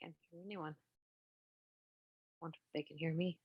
Can't hear anyone. Wonder if they can hear me.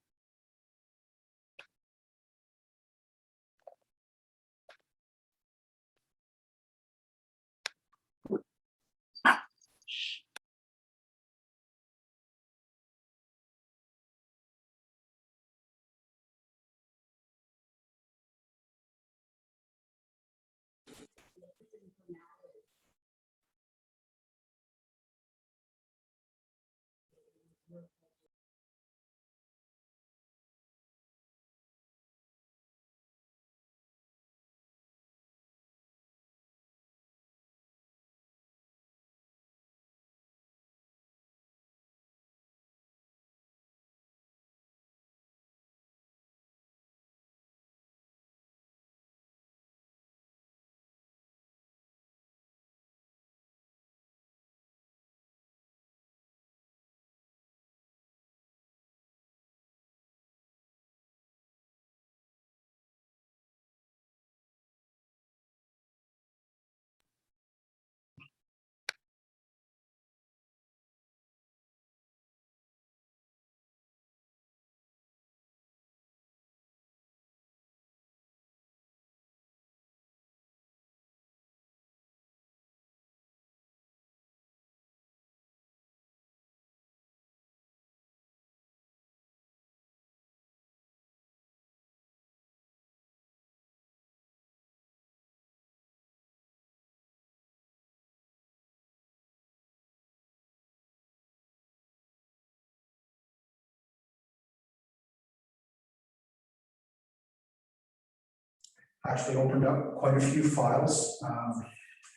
Actually opened up quite a few files,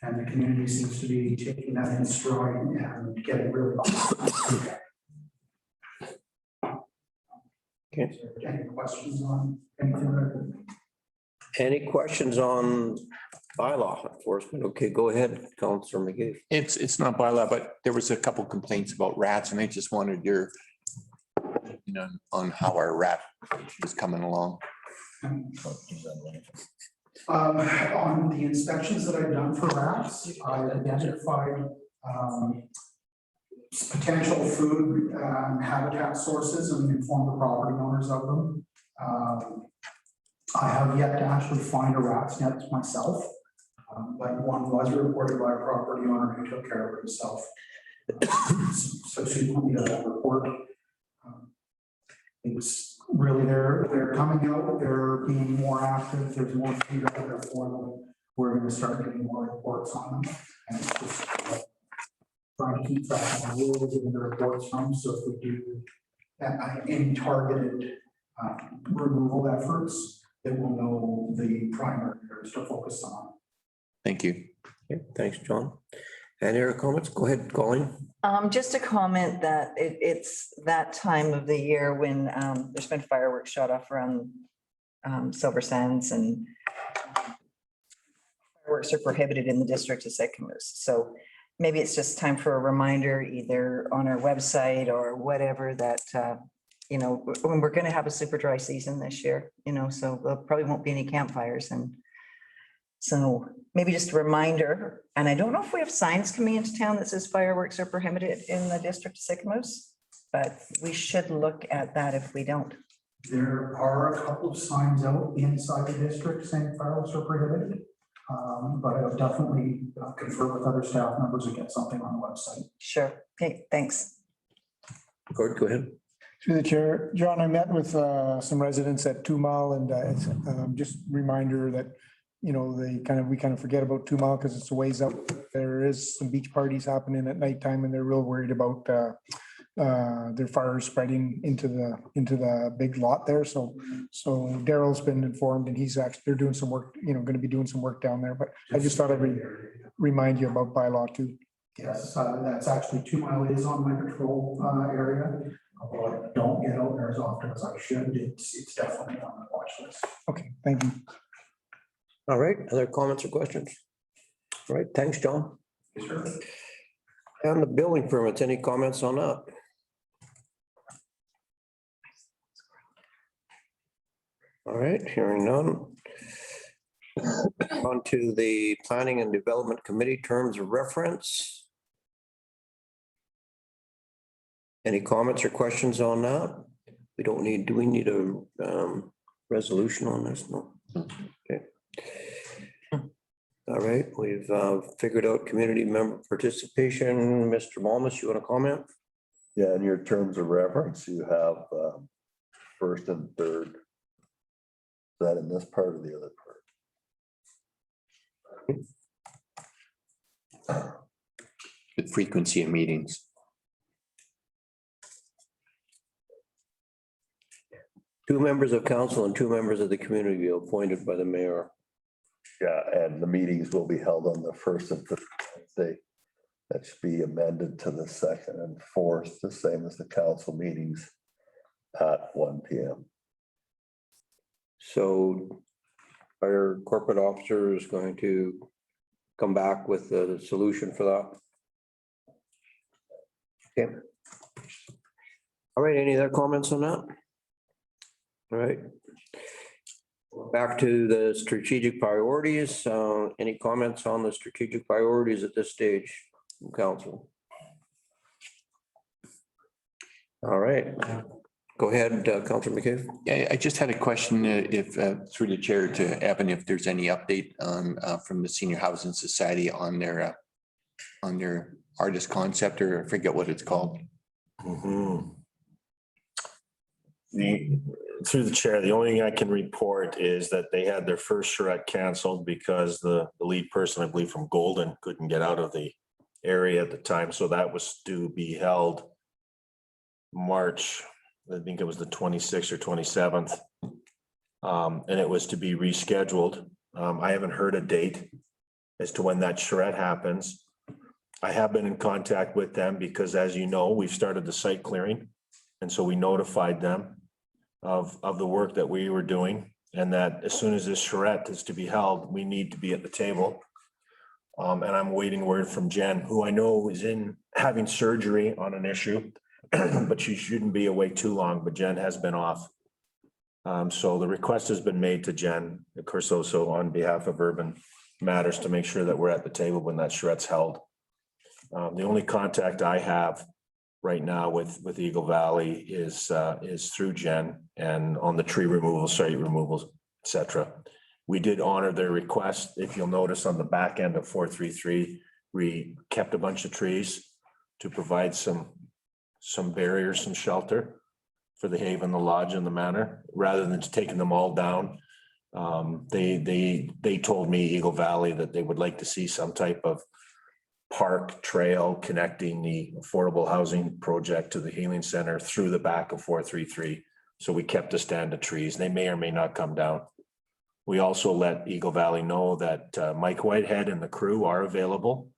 and the community seems to be taking that in stride and getting really. Okay. Any questions on anything? Any questions on bylaw enforcement? Okay, go ahead, Councillor McGee. It's not bylaw, but there was a couple complaints about rats and I just wanted your, on how our rat is coming along. On the inspections that I've done for rats, I identified potential food habitat sources and informed the property owners of them. I have yet to actually find a rat's nest myself, but one was reported by a property owner who took care of it himself. Subsequently to that report, it was really they're coming out, they're being more active, there's more food out there for them. We're going to start getting more reports on them, and it's just trying to keep track of where we're getting the reports from. So if we do any targeted removal efforts, that we'll know the primary areas to focus on. Thank you. Okay, thanks, John. Any other comments? Go ahead, Colleen. Just a comment that it's that time of the year when there's been fireworks shot off around Silver Sands, and fireworks are prohibited in the district of Sycamore. So maybe it's just time for a reminder, either on our website or whatever, that when we're going to have a super dry season this year, so there probably won't be any campfires. And so maybe just a reminder, and I don't know if we have signs coming into town that says fireworks are prohibited in the district of Sycamores, but we should look at that if we don't. There are a couple of signs out inside the district saying fireworks are prohibited, but I'll definitely confer with other staff members and get something on the website. Sure. Okay, thanks. Gord, go ahead. Through the chair, John, I met with some residents at 2 Mile, and it's just a reminder that we kind of forget about 2 Mile because it's a ways up. There is some beach parties happening at nighttime, and they're real worried about their fires spreading into the big lot there. So Daryl's been informed, and they're doing some work. Going to be doing some work down there. But I just thought I'd remind you about bylaw too. Yes, that's actually 2 Mile is on my patrol area. Although I don't get out there as often as I should, it's definitely on the watch list. Okay, thank you. All right, other comments or questions? All right, thanks, John. Sure. And the building permits, any comments on that? All right, hearing none. On to the Planning and Development Committee terms of reference. Any comments or questions on that? Do we need a resolution on this? No. Okay. All right, we've figured out community member participation. Mr. Malmus, you want to comment? Yeah, in your terms of reference, you have first and third. Is that in this part or the other part? The frequency of meetings. Two members of council and two members of the community appointed by the mayor. Yeah, and the meetings will be held on the first and third Wednesday. That should be amended to the second and fourth, the same as the council meetings at 1 p.m. So our corporate officer is going to come back with a solution for that. Okay. All right, any other comments on that? All right. Back to the strategic priorities. Any comments on the strategic priorities at this stage, council? All right. Go ahead, Councilor McCabe. Yeah, I just had a question if through the chair to Evan, if there's any update on from the Senior Housing Society on their artist concept, or I forget what it's called. Through the chair, the only thing I can report is that they had their first charrette canceled because the lead person, I believe from Golden, couldn't get out of the area at the time. So that was to be held March, I think it was the 26th or 27th. And it was to be rescheduled. I haven't heard a date as to when that charrette happens. I have been in contact with them because, as you know, we've started the site clearing. And so we notified them of the work that we were doing, and that as soon as this charrette is to be held, we need to be at the table. And I'm waiting word from Jen, who I know is in having surgery on an issue, but she shouldn't be away too long, but Jen has been off. So the request has been made to Jen, of course, also on behalf of Urban Matters, to make sure that we're at the table when that charrette's held. The only contact I have right now with Eagle Valley is through Jen, and on the tree removal, site removals, et cetera. We did honor their request. If you'll notice on the back end of 433, we kept a bunch of trees to provide some barriers, some shelter for the Haven, the Lodge, and the Manor, rather than just taking them all down. They told me, Eagle Valley, that they would like to see some type of park trail connecting the affordable housing project to the healing center through the back of 433. So we kept a stand of trees. They may or may not come down. We also let Eagle Valley know that Mike Whitehead and the crew are available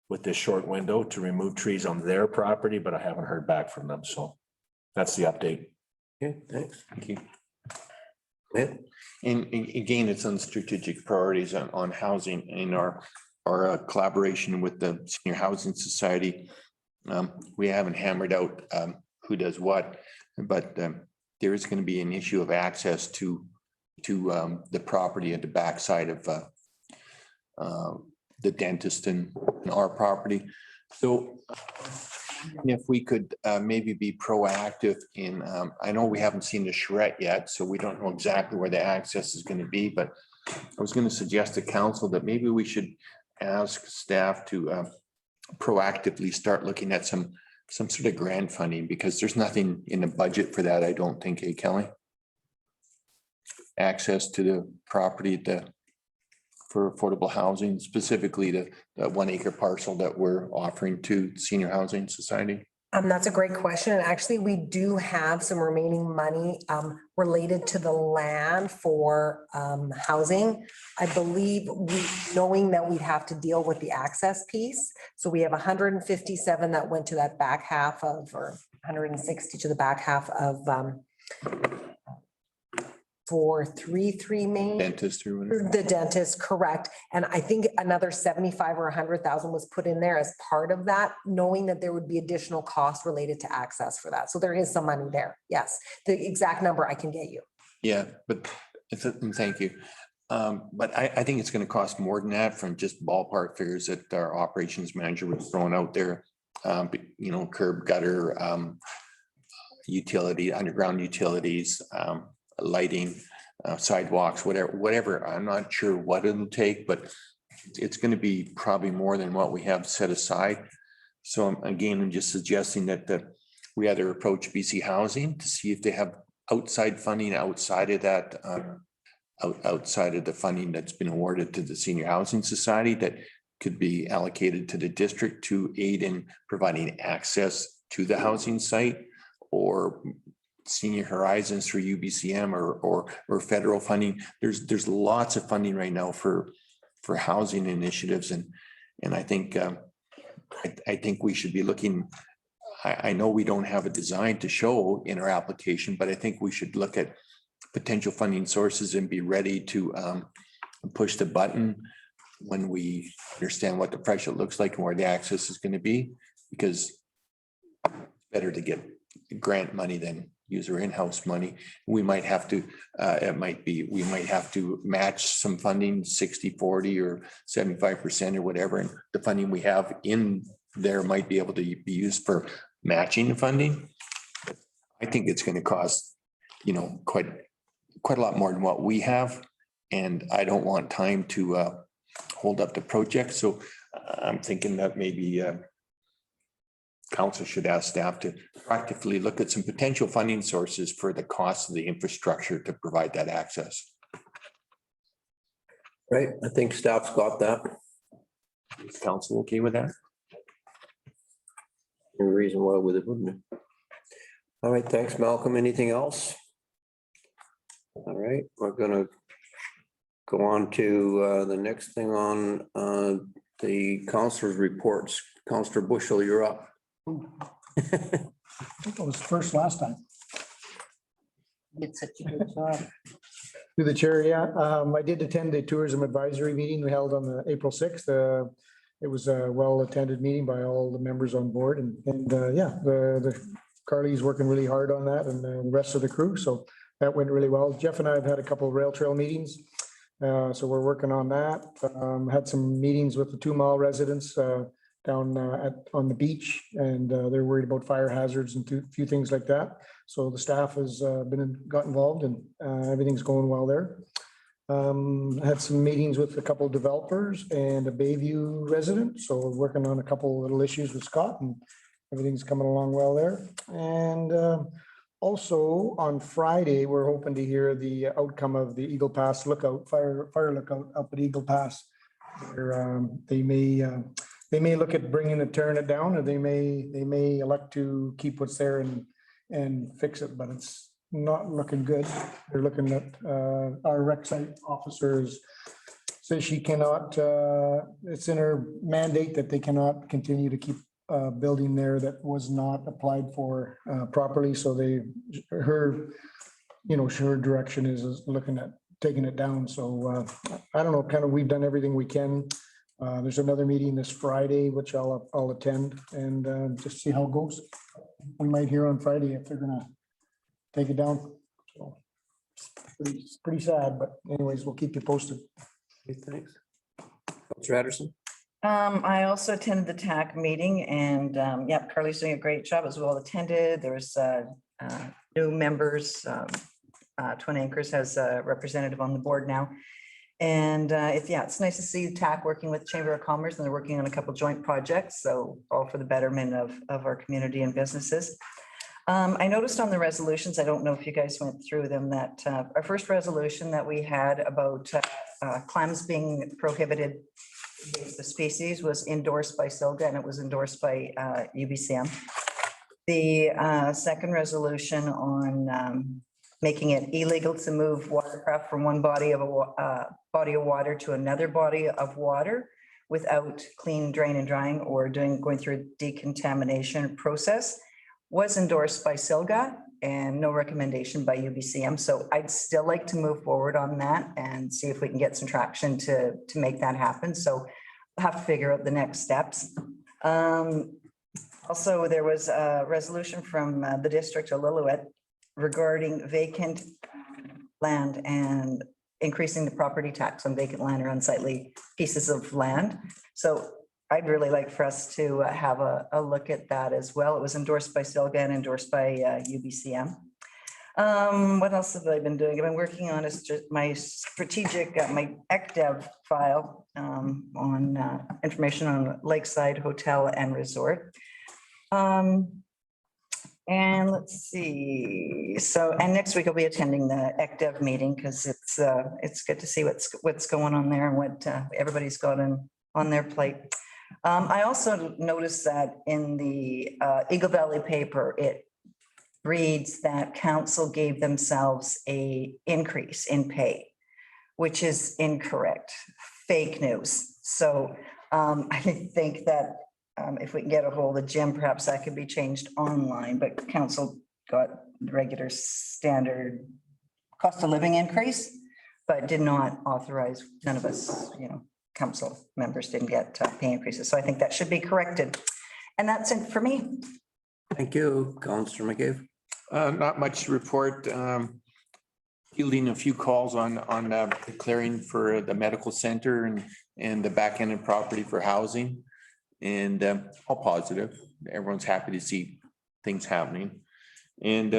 with this short window to remove trees on their property, but I haven't heard back from them. So that's the update. Okay, thanks. Thank you. Yeah. And again, it's on strategic priorities on housing in our collaboration with the Senior Housing Society. We haven't hammered out who does what, but there is going to be an issue of access to the property at the backside of the dentist and our property. So if we could maybe be proactive in, I know we haven't seen the charrette yet, so we don't know exactly where the access is going to be, but I was going to suggest to council that maybe we should ask staff to proactively start looking at some sort of grant funding, because there's nothing in the budget for that, I don't think, hey, Kelly? Access to the property for affordable housing, specifically the 1 acre parcel that we're offering to Senior Housing Society. That's a great question. And actually, we do have some remaining money related to the land for housing. I believe knowing that we'd have to deal with the access piece. So we have 157 that went to that back half of, or 160 to the back half of 433 Main. Dentist or whatever. The dentist, correct. And I think another 75 or 100,000 was put in there as part of that, knowing that there would be additional costs related to access for that. So there is some money there. Yes. The exact number I can get you. Yeah, but thank you. But I think it's going to cost more than that, from just ballpark figures that our operations manager was throwing out there. Curb, gutter, utility, underground utilities, lighting, sidewalks, whatever. I'm not sure what it'll take, but it's going to be probably more than what we have set aside. So I'm just suggesting that we either approach BC Housing to see if they have outside funding outside of that, outside of the funding that's been awarded to the Senior Housing Society that could be allocated to the district to aid in providing access to the housing site, or Senior Horizons through UBCM or federal funding. There's lots of funding right now for housing initiatives, and I think I think we should be looking. I know we don't have a design to show in our application, but I think we should look at potential funding sources and be ready to push the button when we understand what the pressure looks like and where the access is going to be, because it's better to get grant money than use our in-house money. We might have to, we might have to match some funding 60-40 or 75% or whatever. And the funding we have in there might be able to be used for matching the funding. I think it's going to cost, quite a lot more than what we have. And I don't want time to hold up the project. So I'm thinking that maybe council should ask staff to practically look at some potential funding sources for the cost of the infrastructure to provide that access. Right, I think staff's got that. Is council okay with that? No reason why with it, wouldn't it? All right, thanks, Malcolm. Anything else? All right, we're gonna go on to the next thing on the councilor's reports. Councilor Bushel, you're up. I think I was first last time. Did such a good job. Through the chair, yeah. I did attend the tourism advisory meeting we held on the April 6th. It was a well-attended meeting by all the members on board, and yeah, the Carly's working really hard on that, and the rest of the crew. So that went really well. Jeff and I have had a couple of rail trail meetings. So we're working on that. Had some meetings with the 2 Mile residents down on the beach, and they're worried about fire hazards and a few things like that. So the staff has got involved, and everything's going well there. Had some meetings with a couple of developers and a Bayview resident. So we're working on a couple of little issues with Scott, and everything's coming along well there. And also on Friday, we're hoping to hear the outcome of the Eagle Pass lookout, fire lookout up at Eagle Pass. They may look at tearing it down, or they may elect to keep what's there and fix it, but it's not looking good. They're looking at our rec site officers say she cannot, it's in her mandate that they cannot continue to keep building there that was not applied for properly. So her direction is looking at taking it down. So I don't know, we've done everything we can. There's another meeting this Friday, which I'll attend, and just see how it goes. We might hear on Friday if they're gonna take it down. So it's pretty sad, but anyways, we'll keep you posted. Okay, thanks. Councilor Anderson? I also attended the TAC meeting, and yep, Carly's doing a great job. It was well attended. There was new members. Twin Anchors has a representative on the board now. And it's nice to see TAC working with Chamber of Commerce, and they're working on a couple joint projects. So all for the betterment of our community and businesses. I noticed on the resolutions, I don't know if you guys went through them, that our first resolution that we had about clams being prohibited against the species was endorsed by SILGA, and it was endorsed by UBCM. The second resolution on making it illegal to move watercraft from one body of water to another body of water without clean drain and drying or going through a decontamination process was endorsed by SILGA and no recommendation by UBCM. So I'd still like to move forward on that and see if we can get some traction to make that happen. So we'll have to figure out the next steps. Also, there was a resolution from the district of Lillooet regarding vacant land and increasing the property tax on vacant land or unsightly pieces of land. So I'd really like for us to have a look at that as well. It was endorsed by Silga and endorsed by UBCM. What else have I been doing? I've been working on my strategic, my ECDev file on information on Lakeside Hotel and Resort. And let's see, so, and next week I'll be attending the ECDev meeting because it's good to see what's going on there and what everybody's got on their plate. I also noticed that in the Eagle Valley paper, it reads that council gave themselves a increase in pay, which is incorrect, fake news. So I think that if we can get a hold of Jim, perhaps that could be changed online, but council got the regular standard cost of living increase, but did not authorize, none of us, council members didn't get pay increases. So I think that should be corrected. And that's it for me. Thank you, Councillor McCabe. Not much to report. Fielding a few calls on declaring for the medical center and the back-ended property for housing. And all positive. Everyone's happy to see things happening. And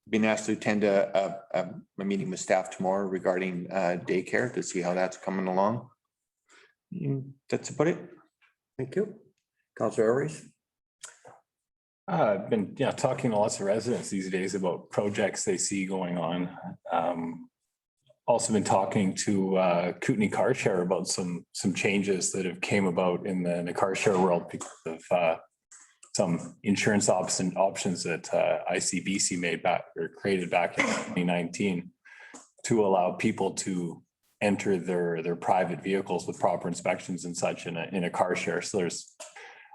been asked to attend a meeting with staff tomorrow regarding daycare to see how that's coming along. And that's about it. Thank you. Councillor Aries. I've been talking to lots of residents these days about projects they see going on. Also been talking to Kootenai Car Share about some changes that have came about in the car share world because of some insurance options that ICBC made back or created back in 2019 to allow people to enter their private vehicles with proper inspections and such in a car share. So there's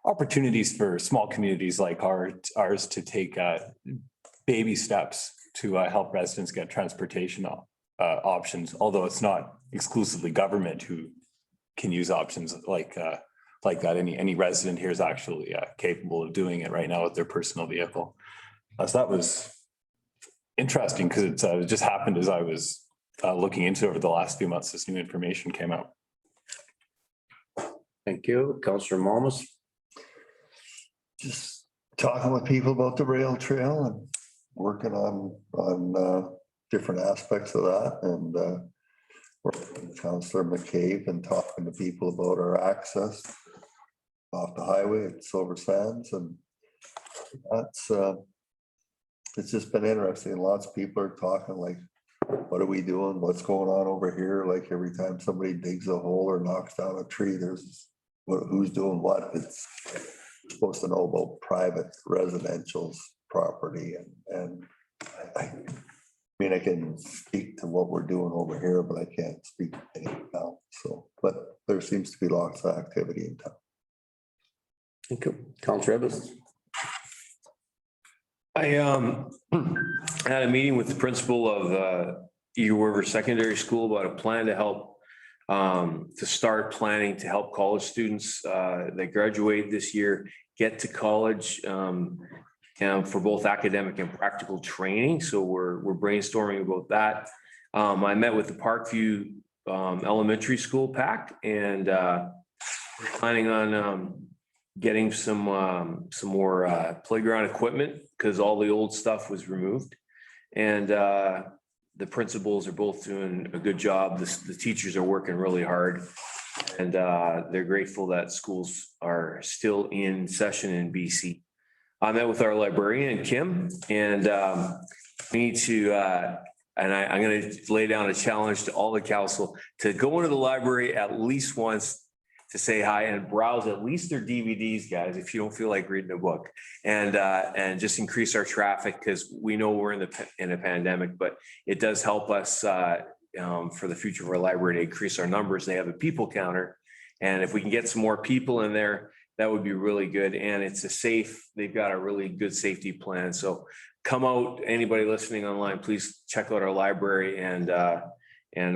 opportunities for small communities like ours to take baby steps to help residents get transportation options, although it's not exclusively government who can use options like that. Any resident here is actually capable of doing it right now with their personal vehicle. So that was interesting because it just happened as I was looking into it over the last few months. This new information came out. Thank you. Councillor Malmus. Just talking with people about the rail trail and working on different aspects of that, and working with Councillor McCabe and talking to people about our access off the highway at Silver Sands, and that's it's just been interesting. Lots of people are talking like, what are we doing? What's going on over here? Like every time somebody digs a hole or knocks down a tree, there's who's doing what. It's supposed to know about private residential's property, and I mean, I can speak to what we're doing over here, but I can't speak to anything else. So, but there seems to be lots of activity in town. Thank you. Councillor Evans. I had a meeting with the principal of Eagle River Secondary School about a plan to help to start planning to help college students that graduate this year get to college for both academic and practical training. So we're brainstorming about that. I met with the Parkview Elementary School PAC and planning on getting some more playground equipment because all the old stuff was removed. And the principals are both doing a good job. The teachers are working really hard, and they're grateful that schools are still in session in BC. I met with our librarian, Kim, and we need to, and I'm going to lay down a challenge to all the council to go into the library at least once to say hi and browse at least their DVDs, guys, if you don't feel like reading a book, and just increase our traffic, because we know we're in a pandemic, but it does help us for the future of our library to increase our numbers. They have a people counter, and if we can get some more people in there, that would be really good. And they've got a really good safety plan. So come out, anybody listening online, please check out our library and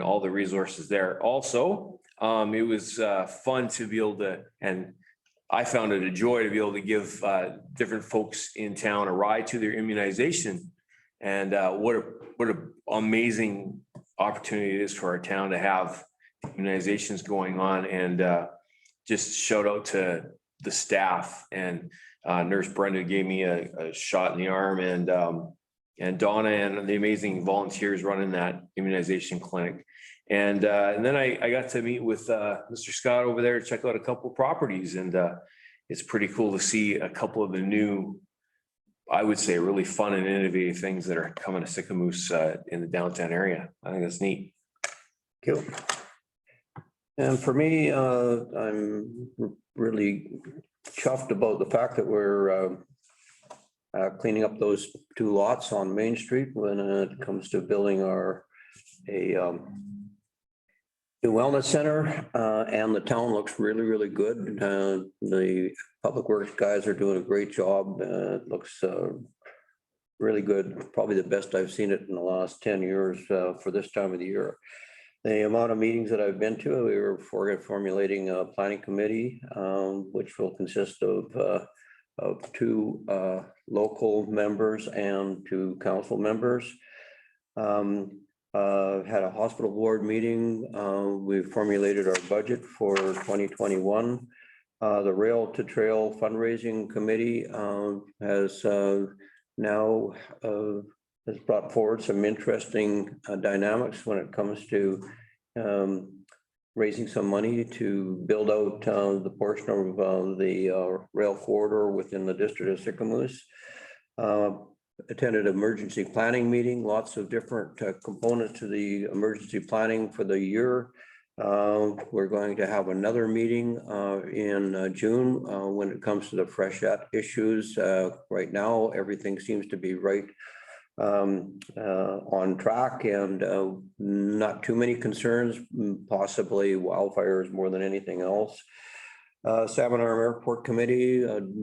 all the resources there. Also, it was fun to be able to, and I found it a joy to be able to give different folks in town a ride to their immunization. And what an amazing opportunity it is for our town to have immunizations going on, and just shout out to the staff, and Nurse Brenda gave me a shot in the arm, and Donna and the amazing volunteers running that immunization clinic. And then I got to meet with Mr. Scott over there to check out a couple of properties, and it's pretty cool to see a couple of the new, I would say, really fun and innovative things that are coming to Sycamore in the downtown area. I think that's neat. Thank you. And for me, I'm really chuffed about the fact that we're cleaning up those 2 lots on Main Street when it comes to building a new wellness center, and the town looks really, really good. The public works guys are doing a great job. It looks really good, probably the best I've seen it in the last 10 years for this time of the year. The amount of meetings that I've been to, we were formulating a planning committee, which will consist of 2 local members and 2 council members. Had a hospital board meeting. We formulated our budget for 2021. The Rail to Trail fundraising committee has now has brought forward some interesting dynamics when it comes to raising some money to build out the portion of the rail corridor within the district of Sycamore. Attended emergency planning meeting, lots of different components to the emergency planning for the year. We're going to have another meeting in June when it comes to the freshet issues. Right now, everything seems to be right on track, and not too many concerns, possibly wildfires more than anything else. Salmon Arm Airport Committee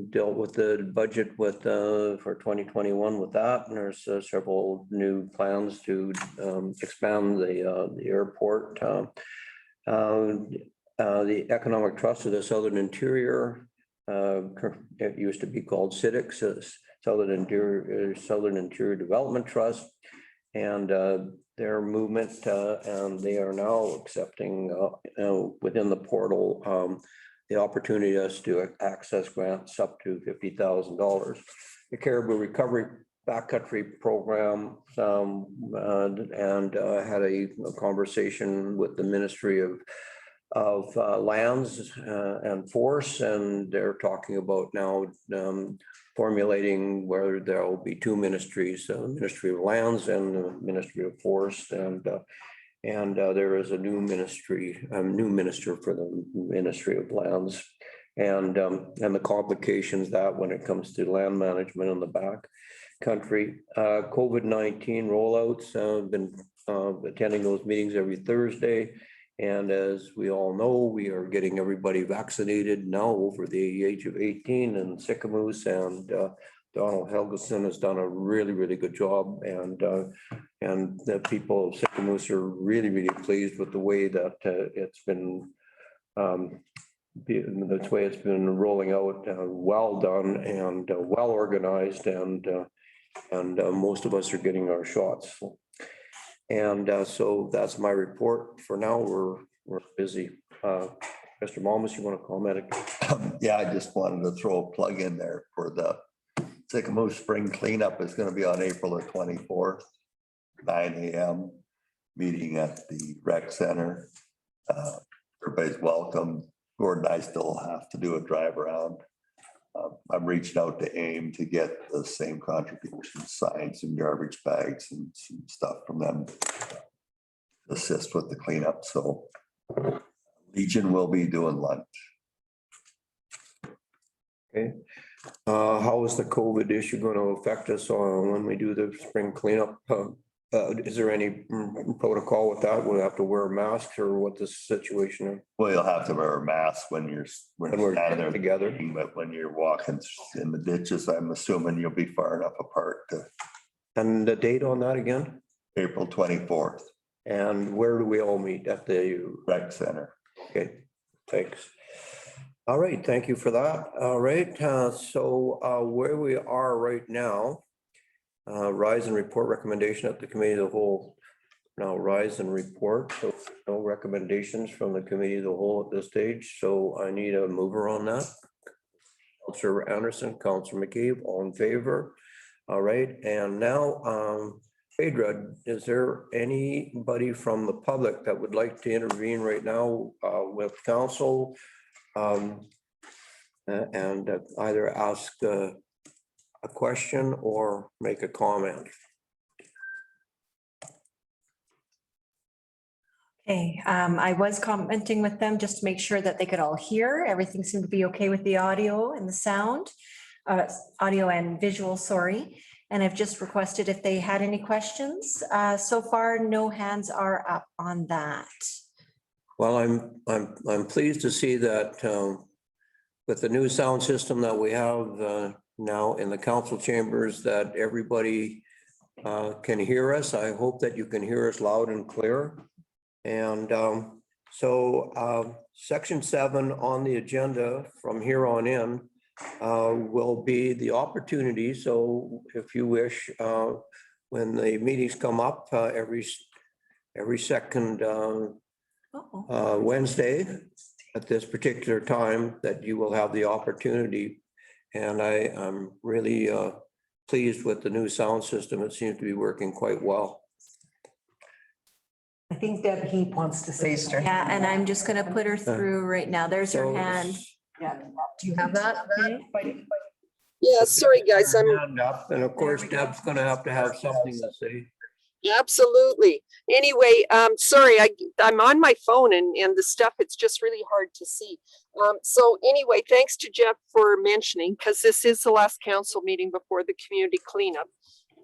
dealt with the budget for 2021 with that, and there's several new plans to expand the airport. The Economic Trust of the Southern Interior, it used to be called CITIC, Southern Interior Development Trust, and their movement, and they are now accepting within the portal the opportunity us to access grants up to $50,000. The Caribou Recovery Backcountry Program, and had a conversation with the Ministry of Lands and Force, and they're talking about now formulating whether there will be 2 ministries, Ministry of Lands and the Ministry of Forest, and there is a new minister for the Ministry of Lands, and the complications that when it comes to land management in the back country. COVID-19 rollouts, been attending those meetings every Thursday. And as we all know, we are getting everybody vaccinated now over the age of 18 in Sycamore, and Donald Helgeson has done a really, really good job, and the people of Sycamore are really, really pleased with the way that it's been rolling out. Well done and well organized, and most of us are getting our shots. And so that's my report for now. We're busy. Mr. Malmus, you want to comment? Yeah, I just wanted to throw a plug in there for the Sycamore Spring Cleanup. Is going to be on April the 24th, 9 a.m. meeting at the rec center. Everybody's welcome. Gordon and I still have to do a drive around. I'm reaching out to AIM to get the same contribution signs and garbage bags and some stuff from them to assist with the cleanup. So Legion will be doing lunch. Okay. How is the COVID issue going to affect us when we do the spring cleanup? Is there any protocol with that? We'll have to wear masks, or what the situation is? Well, you'll have to wear a mask when you're standing there together. But when you're walking in the ditches, I'm assuming you'll be far enough apart to. And the date on that again? April 24th. And where do we all meet? At the rec center. Okay, thanks. All right, thank you for that. All right, so where we are right now, rise and report recommendation at the committee of the whole. now rise and report. So no recommendations from the committee of the whole at this stage. So I need a mover on that. Councillor Anderson, Councillor McCabe, all in favor? All right, and now, Phaedra, is there anybody from the public that would like to intervene right now with council? And either ask a question or make a comment? Okay, I was commenting with them just to make sure that they could all hear. Everything seemed to be okay with the audio and the sound, audio and visual, sorry. And I've just requested if they had any questions. So far, no hands are up on that. Well, I'm pleased to see that with the new sound system that we have now in the council chambers, that everybody can hear us. I hope that you can hear us loud and clear. And so section 7 on the agenda from here on in will be the opportunity. So if you wish, when the meetings come up every second Wednesday at this particular time, that you will have the opportunity. And I am really pleased with the new sound system. It seems to be working quite well. I think Deb Heap wants to say. Please, sir. Yeah, and I'm just gonna put her through right now. There's her So- hand. Yeah. Do you have that? Okay. Yeah, sorry, guys, I'm Hand up, and of course, Deb's gonna have to have something to say. absolutely. Anyway, sorry, I'm on my phone and the stuff, it's just really hard to see. So anyway, thanks to Jeff for mentioning, because this is the last council meeting before the community cleanup.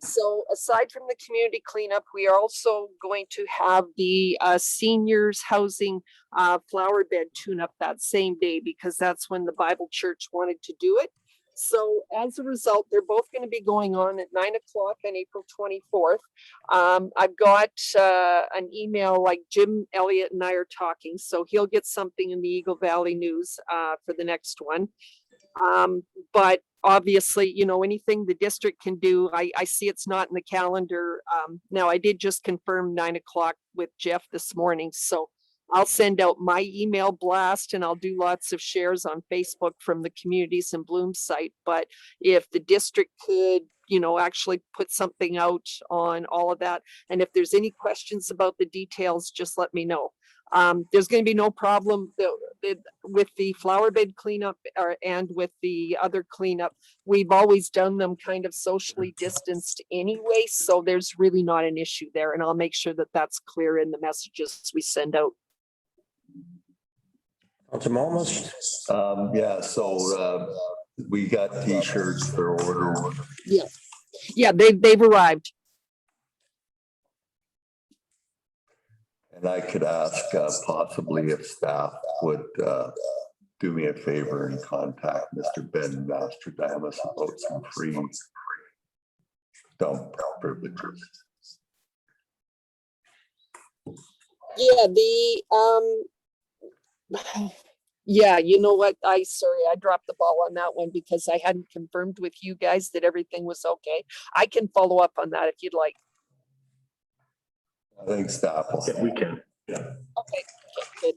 So aside from the community cleanup, we are also going to have the seniors housing flower bed tune-up that same day, because that's when the Bible Church wanted to do it. So as a result, they're both going to be going on at 9 o'clock on April 24th. I've got an email, like Jim Elliott and I are talking, so he'll get something in the Eagle Valley News for the next one. But obviously, you know, anything the district can do, I see it's not in the calendar. Now, I did just confirm 9 o'clock with Jeff this morning, so I'll send out my email blast and I'll do lots of shares on Facebook from the Communities in Bloom site. But if the district could, you know, actually put something out on all of that, and if there's any questions about the details, just let me know. There's going to be no problem with the flower bed cleanup and with the other cleanup. We've always done them kind of socially distanced anyway, so there's really not an issue there. And I'll make sure that that's clear in the messages we send out. Councilor Almost. Yeah, so we got t-shirts for order. Yeah, they've arrived. And I could ask possibly if staff would do me a favor and contact Mr. Ben Mastradamus about some free dump privileges. Yeah, yeah, you know what? Sorry, I dropped the ball on that one because I hadn't confirmed with you guys that everything was okay. I can follow up on that if you'd like. I think staff will. Yeah, we can. Okay, good.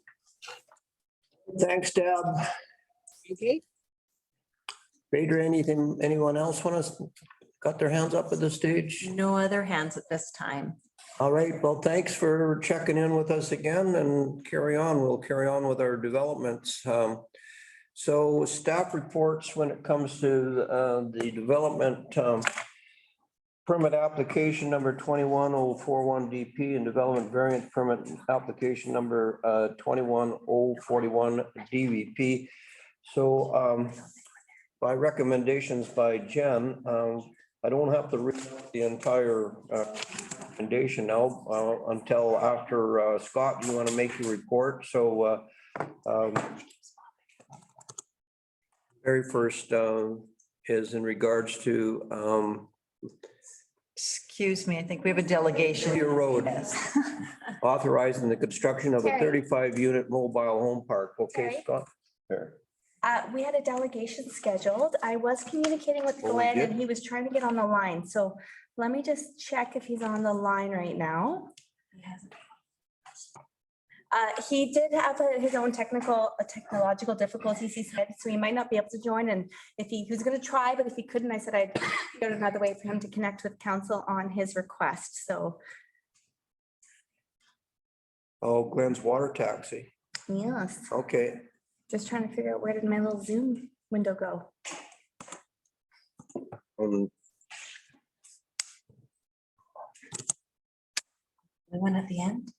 Thanks, Deb. Okay. Phaedra, anyone else got their hands up at this stage? No other hands at this time. All right, well, thanks for checking in with us again, and we'll carry on with our developments. So staff reports when it comes to the development permit application number 21041 DP and development variance permit application number 21041 DVP. So by recommendations by Jen, I don't have to read the entire recommendation now until after Scott, you want to make your report. So very first is in regards to Excuse me, I think we have a delegation. your road, Yes. authorizing the construction of a Terry. 35-unit mobile home park. Okay, Terry. Scott? There. We had a delegation scheduled. I was communicating with Oh, we Glenn and did? he was trying to get on the line. So let me just check if he's on the line right now. He did have his own technological difficulties, he said, so he might not be able to join. And if he was going to try, but if he couldn't, I said I'd figure out another way for him to connect with council on his request. So, Oh, Glenn's water taxi. yes, Okay. just trying to figure out where did my little Zoom window go? The one at the end,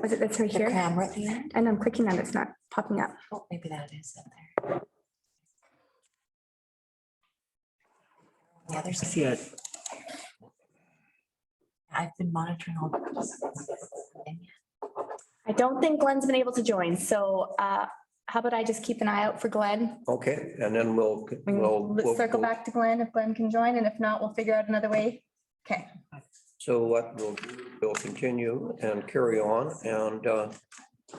Was it that's right the here? camera at the end. And I'm clicking on it, it's not popping up. Oh, maybe that is up there. Yeah, there's a few. I've been monitoring all. I don't think Glenn's been able to join, so how about I just keep an eye out for Glenn? Okay, and then we'll. Let's circle back to Glenn if Glenn can join, and if not, we'll figure out another way. Okay. So what we'll continue and carry on, and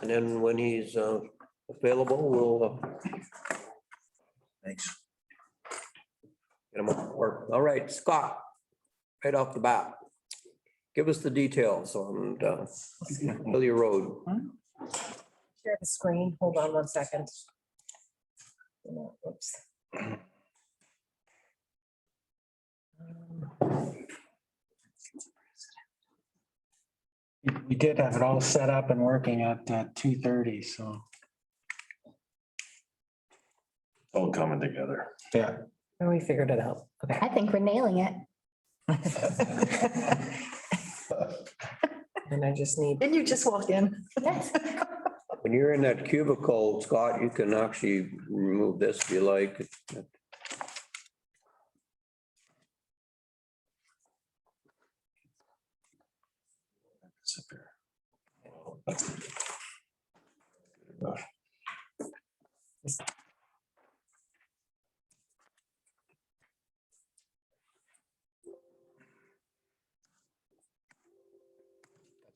then when he's available, we'll. Thanks. Get him on board. All right, Scott, right off the bat, give us the details on Hillier Road. Share the screen. Hold on 1 second. Oops. We did have it all set up and working at 2:30, so, All coming together. yeah. Oh, we figured it out. Okay. I think we're nailing it. And I just need. Didn't you just walk in? Yes. When you're in that cubicle, Scott, you can actually remove this if you like.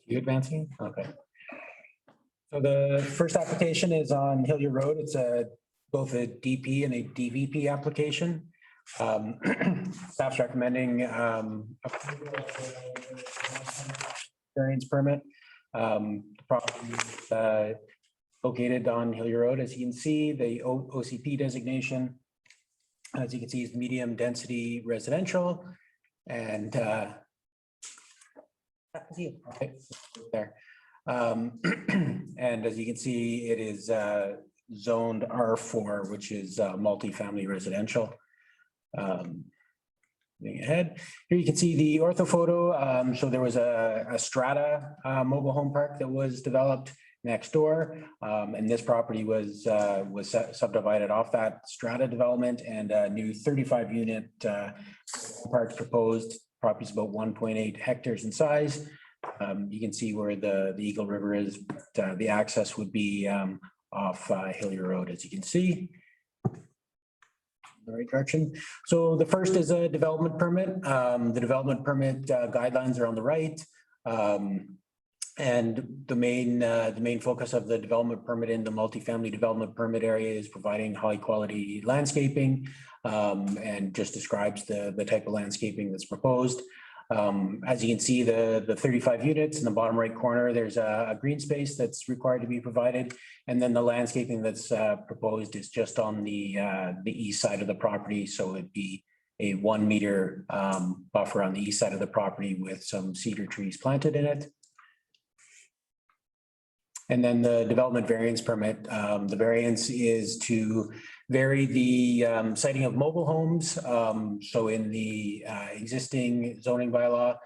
You advancing? Okay. So the first application is on Hillier Road. It's both a DP and a DVP application. Staff's recommending approval of the variance permit. The property is located on Hillier Road. As you can see, the OCP designation, as you can see, is medium density residential. And okay, there. And as you can see, it is zoned R4, which is multifamily residential. Moving ahead, here you can see the ortho photo. So there was a strata mobile home park that was developed next door. And this property was subdivided off that strata development, and a new 35 unit park proposed. Property is about 1.8 hectares in size. You can see where the Eagle River is. The access would be off Hillier Road, as you can see. The right direction. So the first is a development permit. The development permit guidelines are on the right. And the main focus of the development permit in the multifamily development permit area is providing high quality landscaping, and just describes the type of landscaping that's proposed. As you can see, the 35 units in the bottom right corner, there's a green space that's required to be provided. And then the landscaping that's proposed is just on the east side of the property. So it'd be a 1 meter buffer on the east side of the property with some cedar trees planted in it. And then the development variance permit, the variance is to vary the siting of mobile homes. So in the existing zoning bylaw,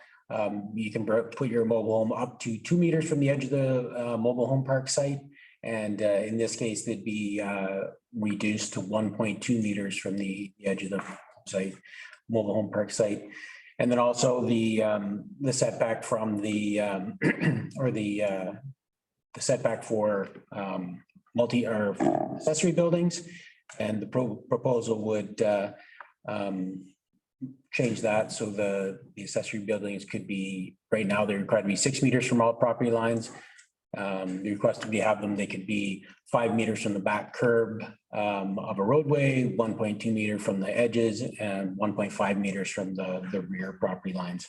you can put your mobile home up to 2 meters from the edge of the mobile home park site. And in this case, they'd be reduced to 1.2 meters from the edge of the site, mobile home park site. And then also the setback from the the setback for multi or accessory buildings, and the proposal would change that. So the accessory buildings could be, right now they're required to be 6 meters from all property lines. The request to have them, they could be 5 meters from the back curb of a roadway, 1.2 meter from the edges, and 1.5 meters from the rear property lines.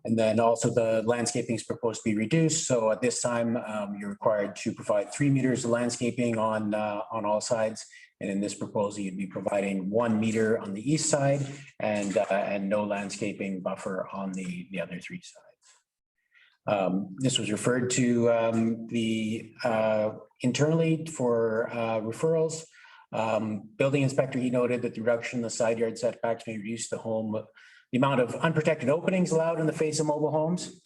And then also the landscaping is proposed to be reduced. So at this time, you're required to provide 3 meters of landscaping on all sides. And in this proposal, you'd be providing 1 meter on the east side and no landscaping buffer on the other 3 sides. This was referred to internally for referrals. Building inspector, he noted that the reduction in the side yard setbacks may reduce the amount of unprotected openings allowed in the face of mobile homes.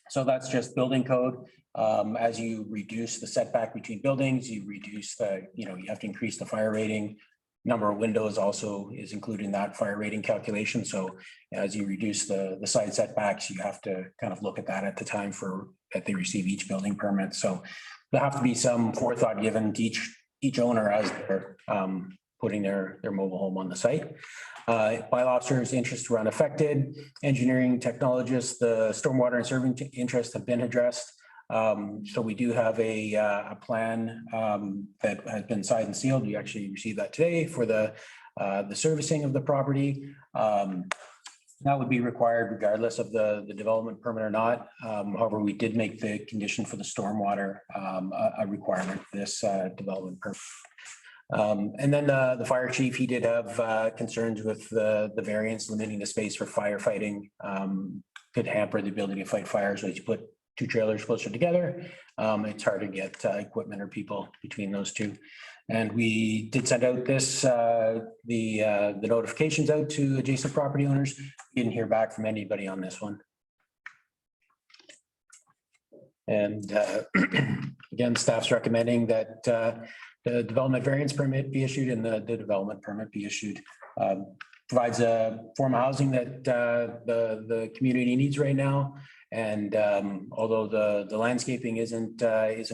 So that's just building code. As you reduce the setback between buildings, you reduce you have to increase the fire rating. Number of windows also is included in that fire rating calculation. So as you reduce the side setbacks, you have to kind of look at that at the time that they receive each building permit. So there'll have to be some forethought given to each owner as they're putting their mobile home on the site. Bylaw officers' interests were unaffected. Engineering technologists, the stormwater and serving interests have been addressed. So we do have a plan that has been signed and sealed. You actually received that today for the servicing of the property. That would be required regardless of the development permit or not. However, we did make the condition for the stormwater a requirement for this development permit. And then the fire chief, he did have concerns with the variance limiting the space for firefighting. Could hamper the ability to fight fires as you put 2 trailers closer together. It's hard to get equipment or people between those 2. And we did send out the notifications out to adjacent property owners. Didn't hear back from anybody on this one. And again, staff's recommending that the development variance permit be issued and the development permit be issued. Provides a form of housing that the community needs right now. And although the landscaping isn't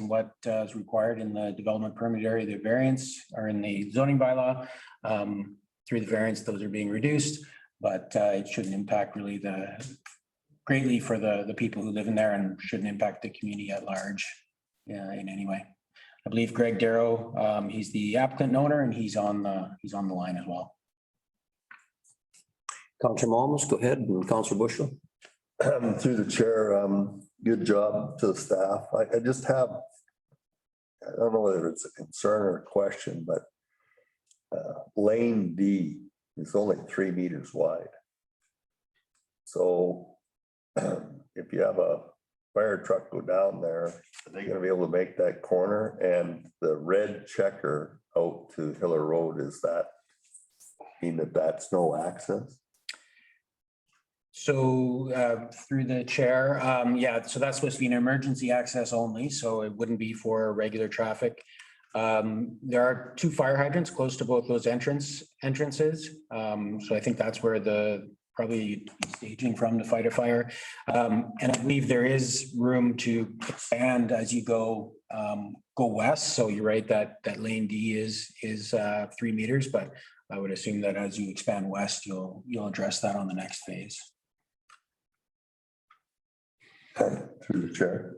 what is required in the development permit area, the variance are in the zoning bylaw. Through the variance, those are being reduced, but it shouldn't impact really greatly for the people who live in there and shouldn't impact the community at large in any way. I believe Greg Darrow, he's the applicant and owner, and he's on the line as well. Councilor Malmus, go ahead, and Councilor Bushel. Through the chair, good job to the staff. I just have, I don't know whether it's a concern or a question, but lane D is only 3 meters wide. So if you have a fire truck go down there, are they gonna be able to make that corner? And the red checker out to Hiller Road, is that mean that that's no access? So through the chair, yeah, so that's supposed to be an emergency access only, so it wouldn't be for regular traffic. There are 2 fire hydrants close to both those entrances. So I think that's where probably staging from to fight a fire. And I believe there is room to expand as you go west. So you're right that lane D is 3 meters, but I would assume that as you expand west, you'll address that on the next phase. Through the chair.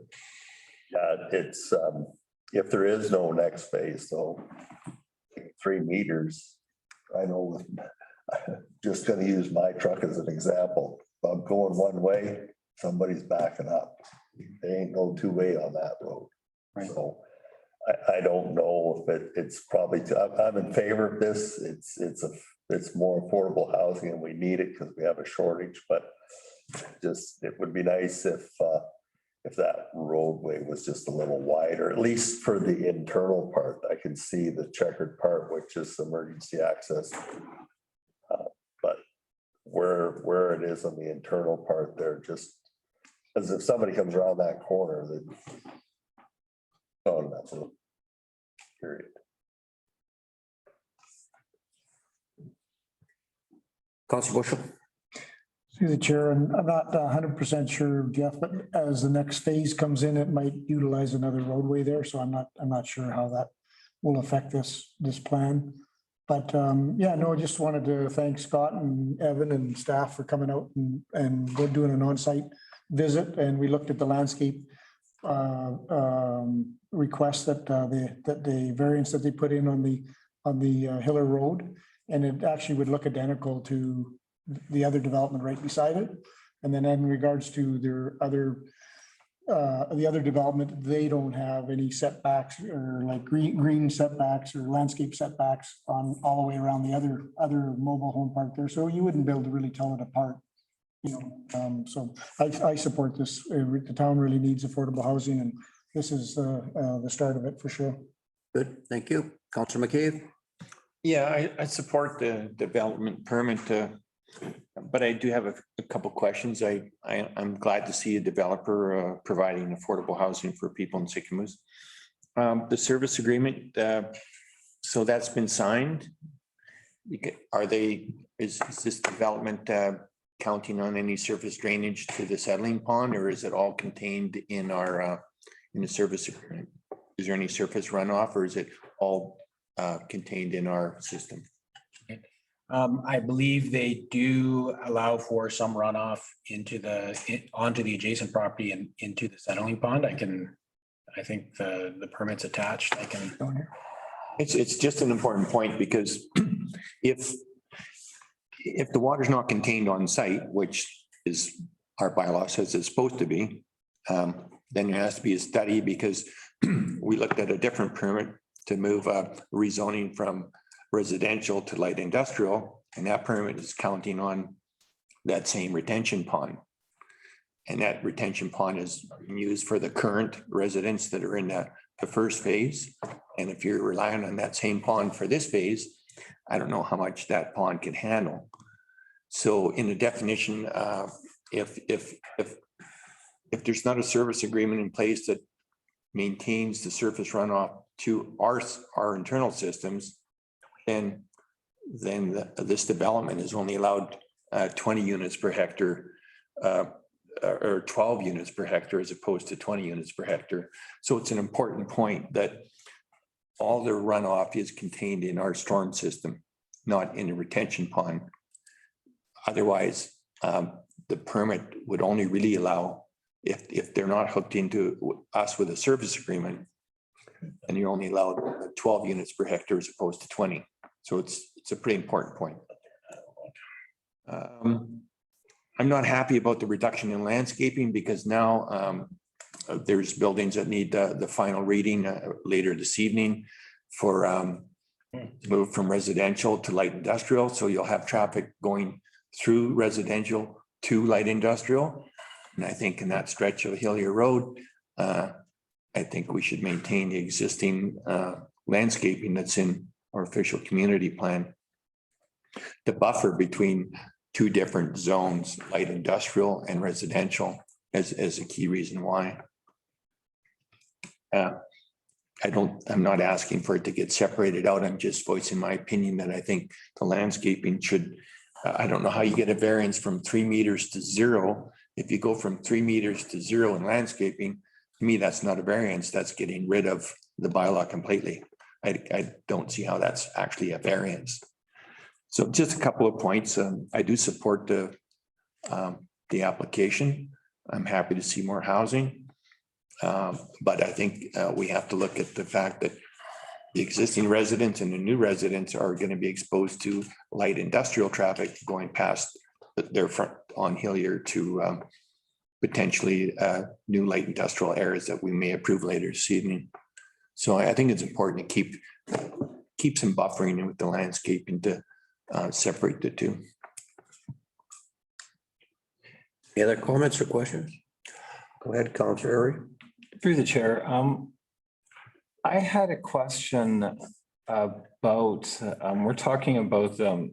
Yeah, it's if there is no next phase, though, 3 meters, I know just gonna use my truck as an example. If I'm going one way, somebody's backing up. There ain't no 2-way on that road. Right. So I don't know if it's probably, I'm in favor of this. It's more affordable housing and we need it because we have a shortage, but it would be nice if that roadway was just a little wider, at least for the internal part. I can see the checkered part, which is emergency access. But where it is on the internal part, they're just, as if somebody comes around that corner, that's a period. Councilor Bushel. Through the chair, and I'm not 100% sure, Jeff, but as the next phase comes in, it might utilize another roadway there. So I'm not sure how that will affect this plan. But yeah, no, I just wanted to thank Scott and Evan and staff for coming out and doing an on-site visit. And we looked at the landscape request that the variance that they put in on the Hiller Road, and it actually would look identical to the other development right beside it. And then in regards to their other, the other development, they don't have any setbacks or like green setbacks or landscape setbacks on all the way around the other mobile home park there. So you wouldn't be able to really tell it apart. So I support this. The town really needs affordable housing, and this is the start of it for sure. Good, thank you. Councillor McCabe? Yeah, I support the development permit, but I do have a couple questions. I'm glad to see a developer providing affordable housing for people in Sycamore. The service agreement, so that's been signed. Is this development counting on any surface drainage to the settling pond, or is it all contained in our in the service agreement? Is there any surface runoff, or is it all contained in our system? I believe they do allow for some runoff onto the adjacent property and into the settling pond. I think the permit's attached. It's just an important point, because if the water's not contained on site, which is our bylaw says it's supposed to be, then there has to be a study, because we looked at a different permit to move rezoning from residential to light industrial, and that permit is counting on that same retention pond. And that retention pond is used for the current residents that are in the first phase. And if you're relying on that same pond for this phase, I don't know how much that pond can handle. So in the definition, if there's not a service agreement in place that maintains the surface runoff to our internal systems, then this development is only allowed 20 units per hectare, or 12 units per hectare as opposed to 20 units per hectare. So it's an important point that all the runoff is contained in our storm system, not in the retention pond. Otherwise, the permit would only really allow if they're not hooked into us with a service agreement, and you're only allowed 12 units per hectare as opposed to 20. So it's a pretty important point. I'm not happy about the reduction in landscaping, because now there's buildings that need the final reading later this evening for move from residential to light industrial. So you'll have traffic going through residential to light industrial. And I think in that stretch of Hillier Road, I think we should maintain the existing landscaping that's in our official community plan. The buffer between two different zones, light industrial and residential, as a key reason why. I'm not asking for it to get separated out. I'm just voicing my opinion that I think the landscaping should, I don't know how you get a variance from 3 meters to 0. If you go from 3 meters to 0 in landscaping, to me, that's not a variance. That's getting rid of the bylaw completely. I don't see how that's actually a variance. So just a couple of points. I do support the application. I'm happy to see more housing. But I think we have to look at the fact that the existing residents and the new residents are going to be exposed to light industrial traffic going past their front on Hillier to potentially new light industrial areas that we may approve later this evening. So I think it's important to keep some buffering in with the landscaping to separate the two. Any other comments or questions? Go ahead, Councillor Erie. Through the chair, I had a question about, we're talking about the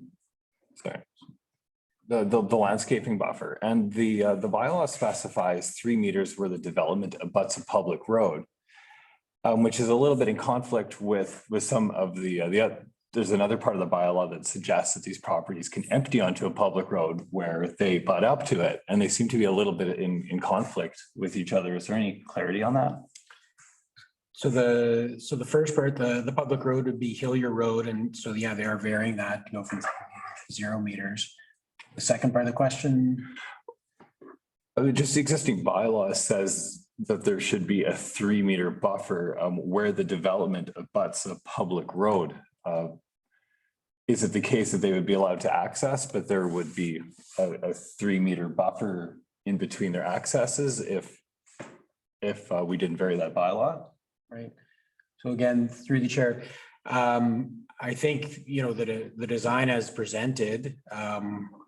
landscaping buffer, and the bylaw specifies 3 meters where the development abuts a public road, which is a little bit in conflict with some of there's another part of the bylaw that suggests that these properties can empty onto a public road where they butt up to it, and they seem to be a little bit in conflict with each other. Is there any clarity on that? So the first part, the public road would be Hillier Road, and so yeah, they are varying that to go from 0 meters. The second part of the question, just the existing bylaw says that there should be a 3 meter buffer where the development abuts a public road. is it the case that they would be allowed to access, but there would be a 3-meter buffer in between their accesses if we didn't vary that bylaw? Right. So again, through the chair, I think, you know, the design as presented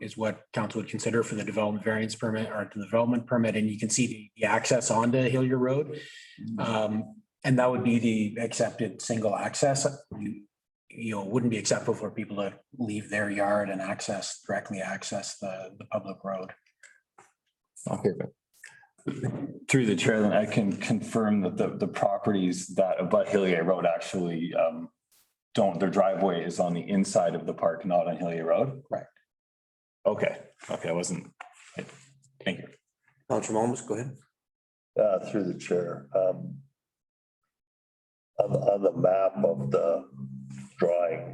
is what council would consider for the development variance permit or the development permit. And you can see the access onto Hillier Road. And that would be the accepted single access. You know, wouldn't be acceptable for people to leave their yard and directly access the public road. Okay, but through the chair, then I can confirm that the properties that abut Hillier Road actually their driveway is on the inside of the park, not on Hillier Road? Correct. Okay, I wasn't, thank you. Councillor Momus, go ahead. Through the chair, on the map of the drawing,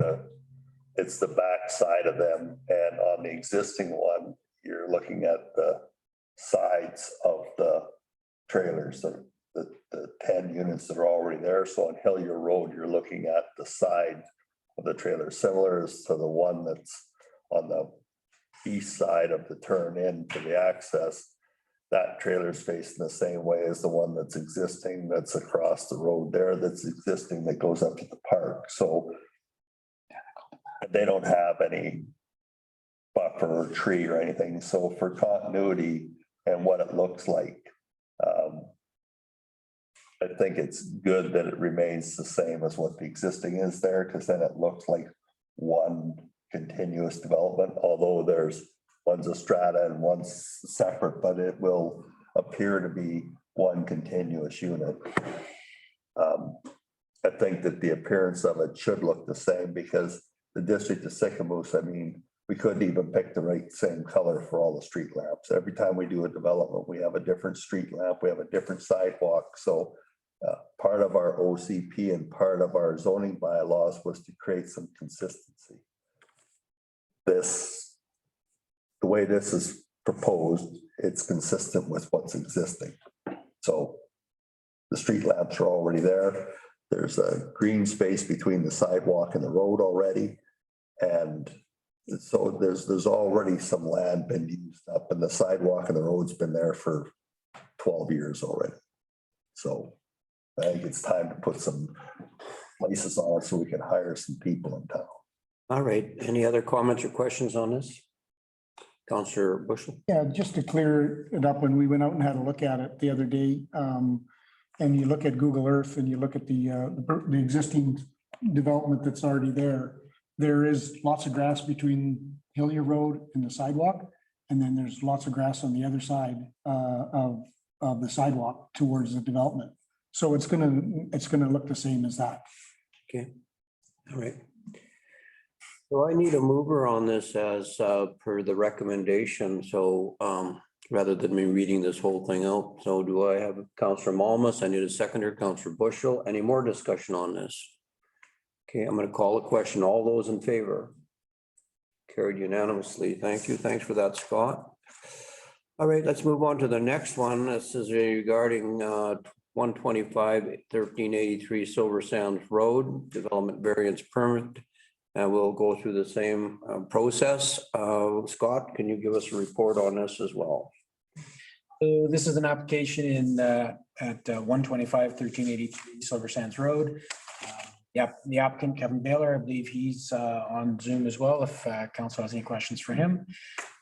it's the back side of them, and on the existing one, you're looking at the sides of the trailers, the 10 units that are already there. So on Hillier Road, you're looking at the side of the trailer, similar to the one that's on the east side of the turn in to the access. That trailer is facing the same way as the one that's existing, that's across the road there, that's existing, that goes up to the park. So they don't have any buffer or tree or anything. So for continuity and what it looks like, I think it's good that it remains the same as what the existing is there, because then it looks like one continuous development, although one's a strata and one's separate, but it will appear to be one continuous unit. I think that the appearance of it should look the same, because the district of Sycamore, I mean, we couldn't even pick the same color for all the street lamps. Every time we do a development, we have a different street lamp, we have a different sidewalk. So part of our OCP and part of our zoning bylaws was to create some consistency. The way this is proposed, it's consistent with what's existing. So the street lamps are already there. There's a green space between the sidewalk and the road already. And so there's already some land been used up, and the sidewalk and the road's been there for 12 years already. So I think it's time to put some places on it so we can hire some people in town. All right, any other comments or questions on this? Councillor Bushel? Yeah, just to clear it up, when we went out and had a look at it the other day, and you look at Google Earth and you look at the existing development that's already there, there is lots of grass between Hillier Road and the sidewalk. And then there's lots of grass on the other side of the sidewalk towards the development. So it's gonna look the same as that. Okay, all right. So I need a mover on this as per the recommendation. So rather than me reading this whole thing out. So do I have Councillor Malmus? I need a seconder, Councillor Bushel. Any more discussion on this? Okay, I'm going to call a question. All those in favor? Carried unanimously. Thank you. Thanks for that, Scott. All right, let's move on to the next one. This is regarding 125-1383 Silver Sands Road Development Variance Permit. And we'll go through the same process. Scott, can you give us a report on this as well? So this is an application at 125-1383 Silver Sands Road. The applicant, Kevin Baylor, I believe he's on Zoom as well, if council has any questions for him.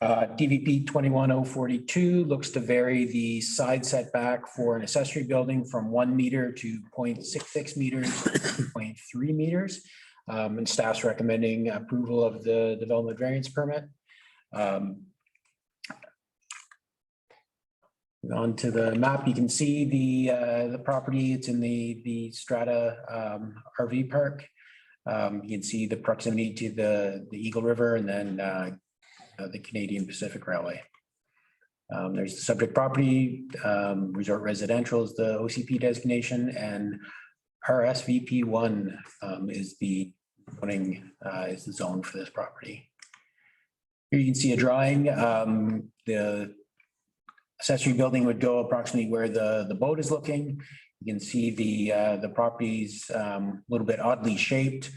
DVP 21042 looks to vary the side setback for an accessory building from 1 meter to 0.66 meters, 0.3 meters. And staff's recommending approval of the development variance permit. On to the map, you can see the property. It's in the Strata RV park. You can see the proximity to the Eagle River and then the Canadian Pacific Railway. There's the subject property. Resort residential is the OCP designation, and RSVP 1 is the zoning is the zone for this property. Here you can see a drawing. The accessory building would go approximately where the boat is looking. You can see the property's a little bit oddly shaped.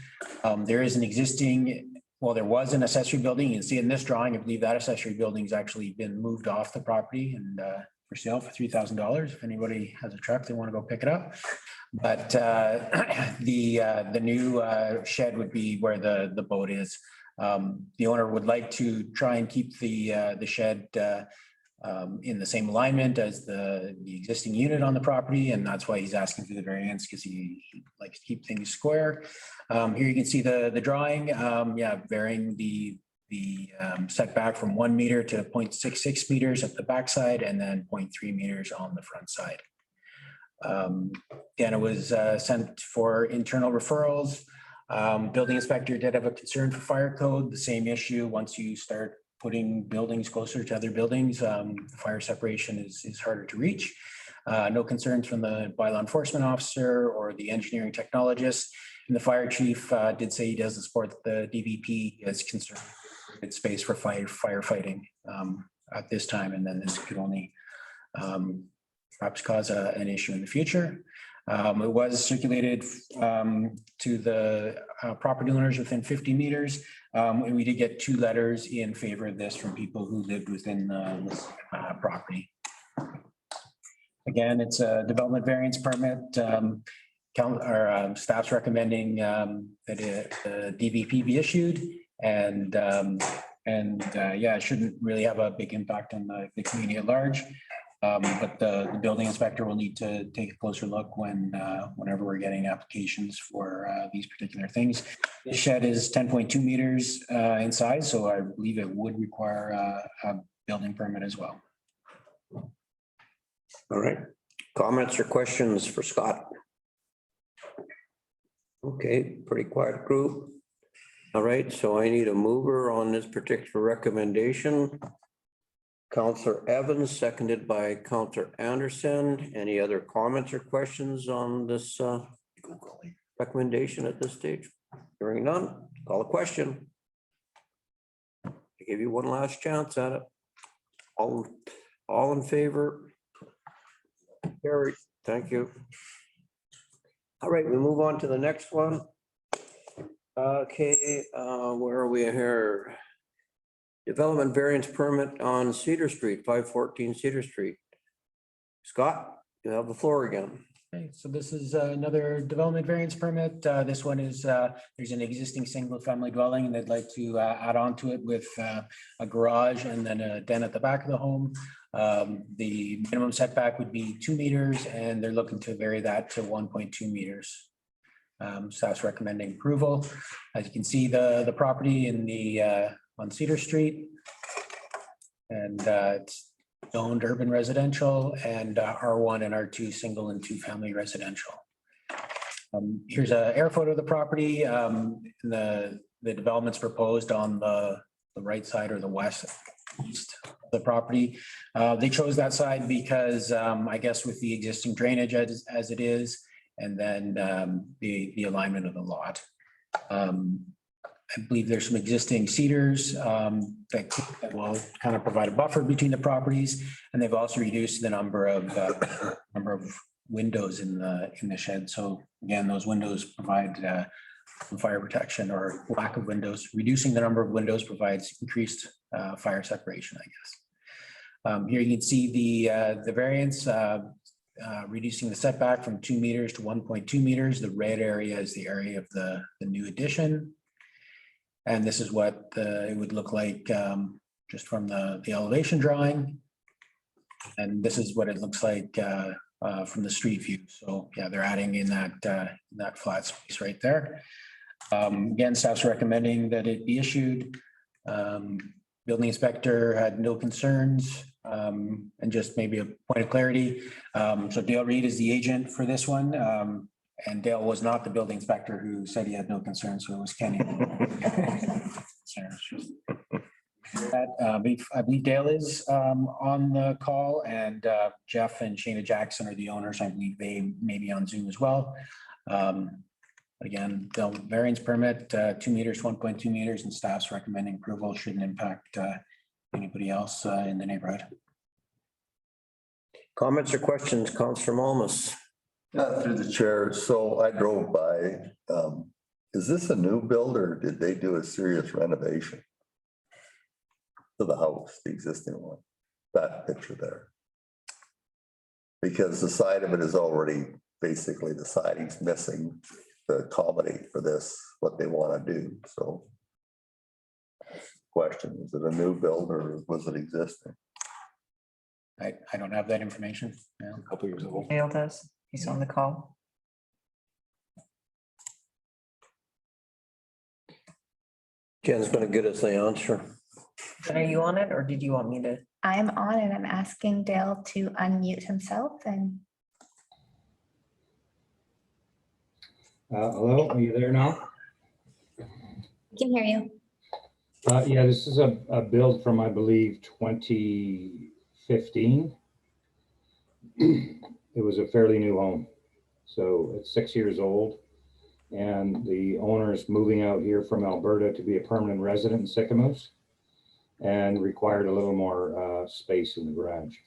There is an existing well, there was an accessory building. You can see in this drawing, I believe that accessory building's actually been moved off the property and for sale for $3,000. If anybody has a truck, they want to go pick it up. But the new shed would be where the boat is. The owner would like to try and keep the shed in the same alignment as the existing unit on the property, and that's why he's asking for the variance, because he likes to keep things square. Here you can see the drawing, varying the setback from 1 meter to 0.66 meters at the backside, and then 0.3 meters on the front side. Again, it was sent for internal referrals. Building inspector did have a concern for fire code, the same issue. Once you start putting buildings closer to other buildings, the fire separation is harder to reach. No concerns from the bylaw enforcement officer or the engineering technologist. And the fire chief did say he doesn't support the DVP as concerned with space for firefighting at this time. And then this could only perhaps cause an issue in the future. It was circulated to the property owners within 50 meters. And we did get 2 letters in favor of this from people who lived within this property. Again, it's a development variance permit. Our staff's recommending that the DVP be issued, and it shouldn't really have a big impact on the community at large. But the building inspector will need to take a closer look whenever we're getting applications for these particular things. The shed is 10.2 meters in size, so I believe it would require a building permit as well. All right. Comments or questions for Scott? Okay, pretty quiet group. All right, so I need a mover on this particular recommendation. Councillor Evans, seconded by Councillor Anderson. Any other comments or questions on this recommendation at this stage? Hearing none, call a question. I give you one last chance at it. All in favor? Carried. Thank you. All right, we move on to the next one. Okay, where are we here? Development variance permit on Cedar Street, 514 Cedar Street. Scott, you have the floor again. Okay, so this is another development variance permit. This one is, there's an existing single family dwelling and they'd like to add on to it with a garage and then a den at the back of the home. The minimum setback would be 2 meters and they're looking to vary that to 1.2 meters. Staff's recommending approval. As you can see, the property in the on Cedar Street, and it's zoned urban residential and R1 and R2 single and 2 family residential. Here's an air photo of the property. The development's proposed on the right side or the west east of the property. They chose that side because I guess with the existing drainage as it is, and then the alignment of the lot. I believe there's some existing cedars that will kind of provide a buffer between the properties, and they've also reduced the number of windows in the shed. So again, those windows provide some fire protection, or lack of windows. Reducing the number of windows provides increased fire separation, I guess. Here you can see the variance, reducing the setback from 2 meters to 1.2 meters. The red area is the area of the new addition. And this is what it would look like just from the elevation drawing. And this is what it looks like from the street view. So yeah, they're adding in that flat space right there. Again, staff's recommending that it be issued. Building inspector had no concerns. And just maybe a point of clarity. So Dale Reed is the agent for this one. And Dale was not the building inspector who said he had no concerns, so it was Kenny. I believe Dale is on the call, and Jeff and Shana Jackson are the owners. I believe they may be on Zoom as well. Again, the variance permit, 2 meters, 1.2 meters, and staff's recommending approval. Shouldn't impact anybody else in the neighborhood. Comments or questions, Councillor Malmus? Through the chair. So I drove by Is this a new build or did they do a serious renovation to the house, the existing one? That picture there. Because the side of it is already, basically the siding's missing to accommodate for this, what they want to do, so. Question, is it a new build or was it existing? I don't have that information. Yeah. A couple years old. Dale does. He's on the call. Jen's gonna get us the answer. Are you on it or did you want me to? I'm on and I'm asking Dale to unmute himself and Hello, are you there now? I can hear you. Yeah, this is a build from, I believe, 2015. It was a fairly new home. So it's 6 years old. And the owner is moving out here from Alberta to be a permanent resident in Sycamore and required a little more space in the garage.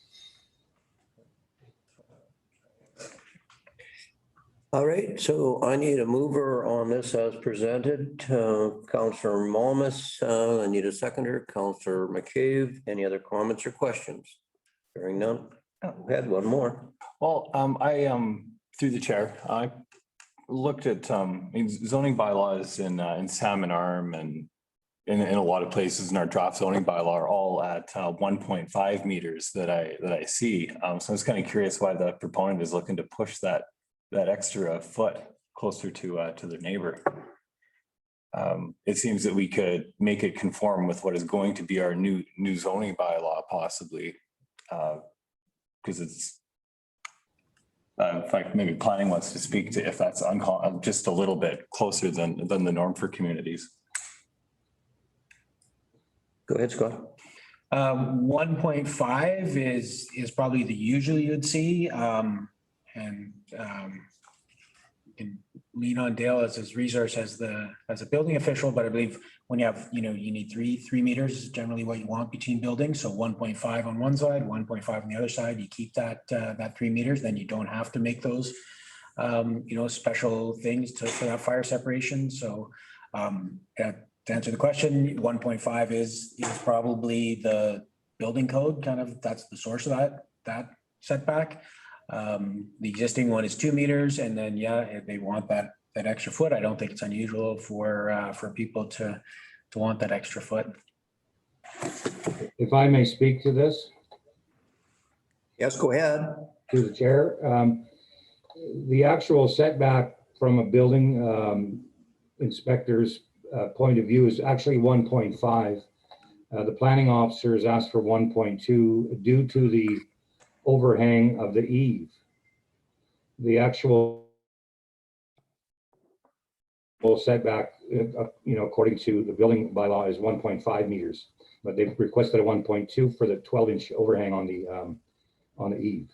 All right, so I need a mover on this as presented. Councillor Malmus, I need a seconder. Councillor McCabe, any other comments or questions? Hearing none. We had one more. Well, through the chair, I looked at zoning bylaws in Salmon Arm and in a lot of places in our draft zoning bylaw are all at 1.5 meters that I see. So I was kind of curious why the proponent is looking to push that extra foot closer to their neighbor. It seems that we could make it conform with what is going to be our new zoning bylaw possibly. Because it's in fact, maybe planning wants to speak to if that's just a little bit closer than the norm for communities. Go ahead, Scott. 1.5 is probably the usual you'd see. And you can lean on Dale as his resource as a building official, but I believe when you have, you need 3 meters is generally what you want between buildings. So 1.5 on one side, 1.5 on the other side, you keep that 3 meters, then you don't have to make those, special things for that fire separation. So to answer the question, 1.5 is probably the building code, kind of, that's the source of that setback. The existing one is 2 meters, and then, if they want that extra foot, I don't think it's unusual for people to want that extra foot. If I may speak to this, Yes, go ahead. to the chair. The actual setback from a building inspector's point of view is actually 1.5. The planning officer has asked for 1.2 due to the overhang of the eave. The actual setback, according to the building bylaw, is 1.5 meters, but they've requested a 1.2 for the 12-inch overhang on the eave.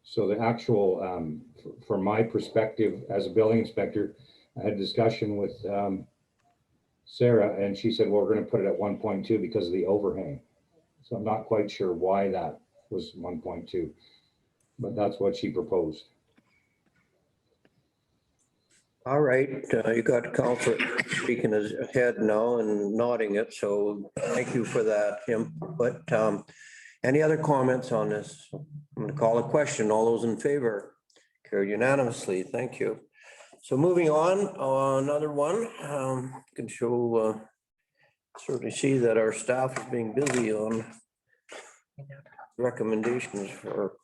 So the actual, from my perspective as a building inspector, I had a discussion with Sarah, and she said, well, we're going to put it at 1.2 because of the overhang. So I'm not quite sure why that was 1.2, but that's what she proposed. All right, you got Councillor speaking his head now and nodding it, so thank you for that, Tim. But any other comments on this? I'm going to call a question. All those in favor? Carried unanimously. Thank you. So moving on, another one. Can show, certainly see that our staff is being busy on recommendations for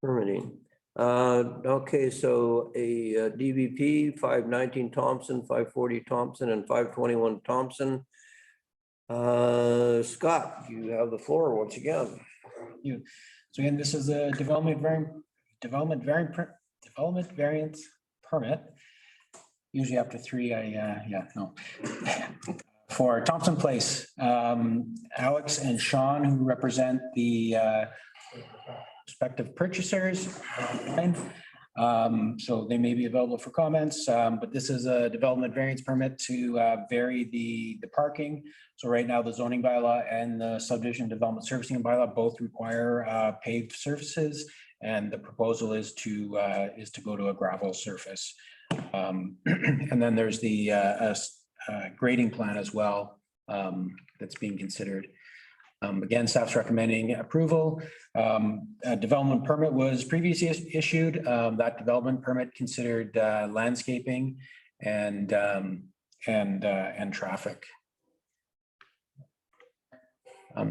permitting. Okay, so a DVP 519 Thompson, 540 Thompson, and 521 Thompson. Scott, you have the floor once again. So again, this is a development variance permit. Usually after 3, for Thompson Place. Alex and Sean, who represent the respective purchasers. So they may be available for comments, but this is a development variance permit to vary the parking. So right now, the zoning bylaw and the subdivision development servicing bylaw both require paved surfaces. And the proposal is to go to a gravel surface. And then there's the grading plan as well that's being considered. Again, staff's recommending approval. A development permit was previously issued. That development permit considered landscaping and traffic.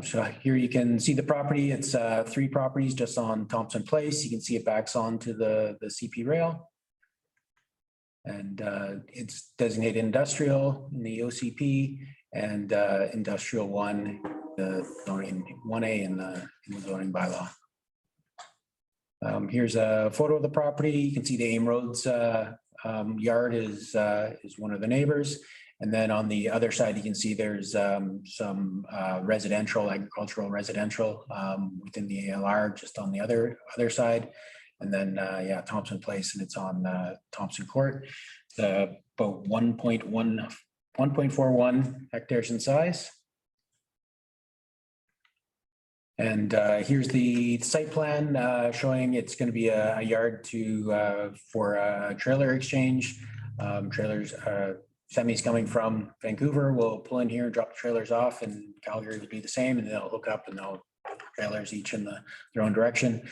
So here you can see the property. It's 3 properties just on Thompson Place. You can see it backs onto the CP rail. And it's designated industrial in the OCP and industrial 1, the zoning 1A in the zoning bylaw. Here's a photo of the property. You can see the Aim Roads yard is one of the neighbors. And then on the other side, you can see there's some residential, agricultural residential within the ALR, just on the other side. And then, yeah, Thompson Place, and it's on Thompson Court. About 1.41 hectares in size. And here's the site plan showing it's going to be a yard for a trailer exchange. Trailers, semis coming from Vancouver will pull in here and drop the trailers off, and Calgary will be the same, and they'll hook up and they'll trailers each in their own direction.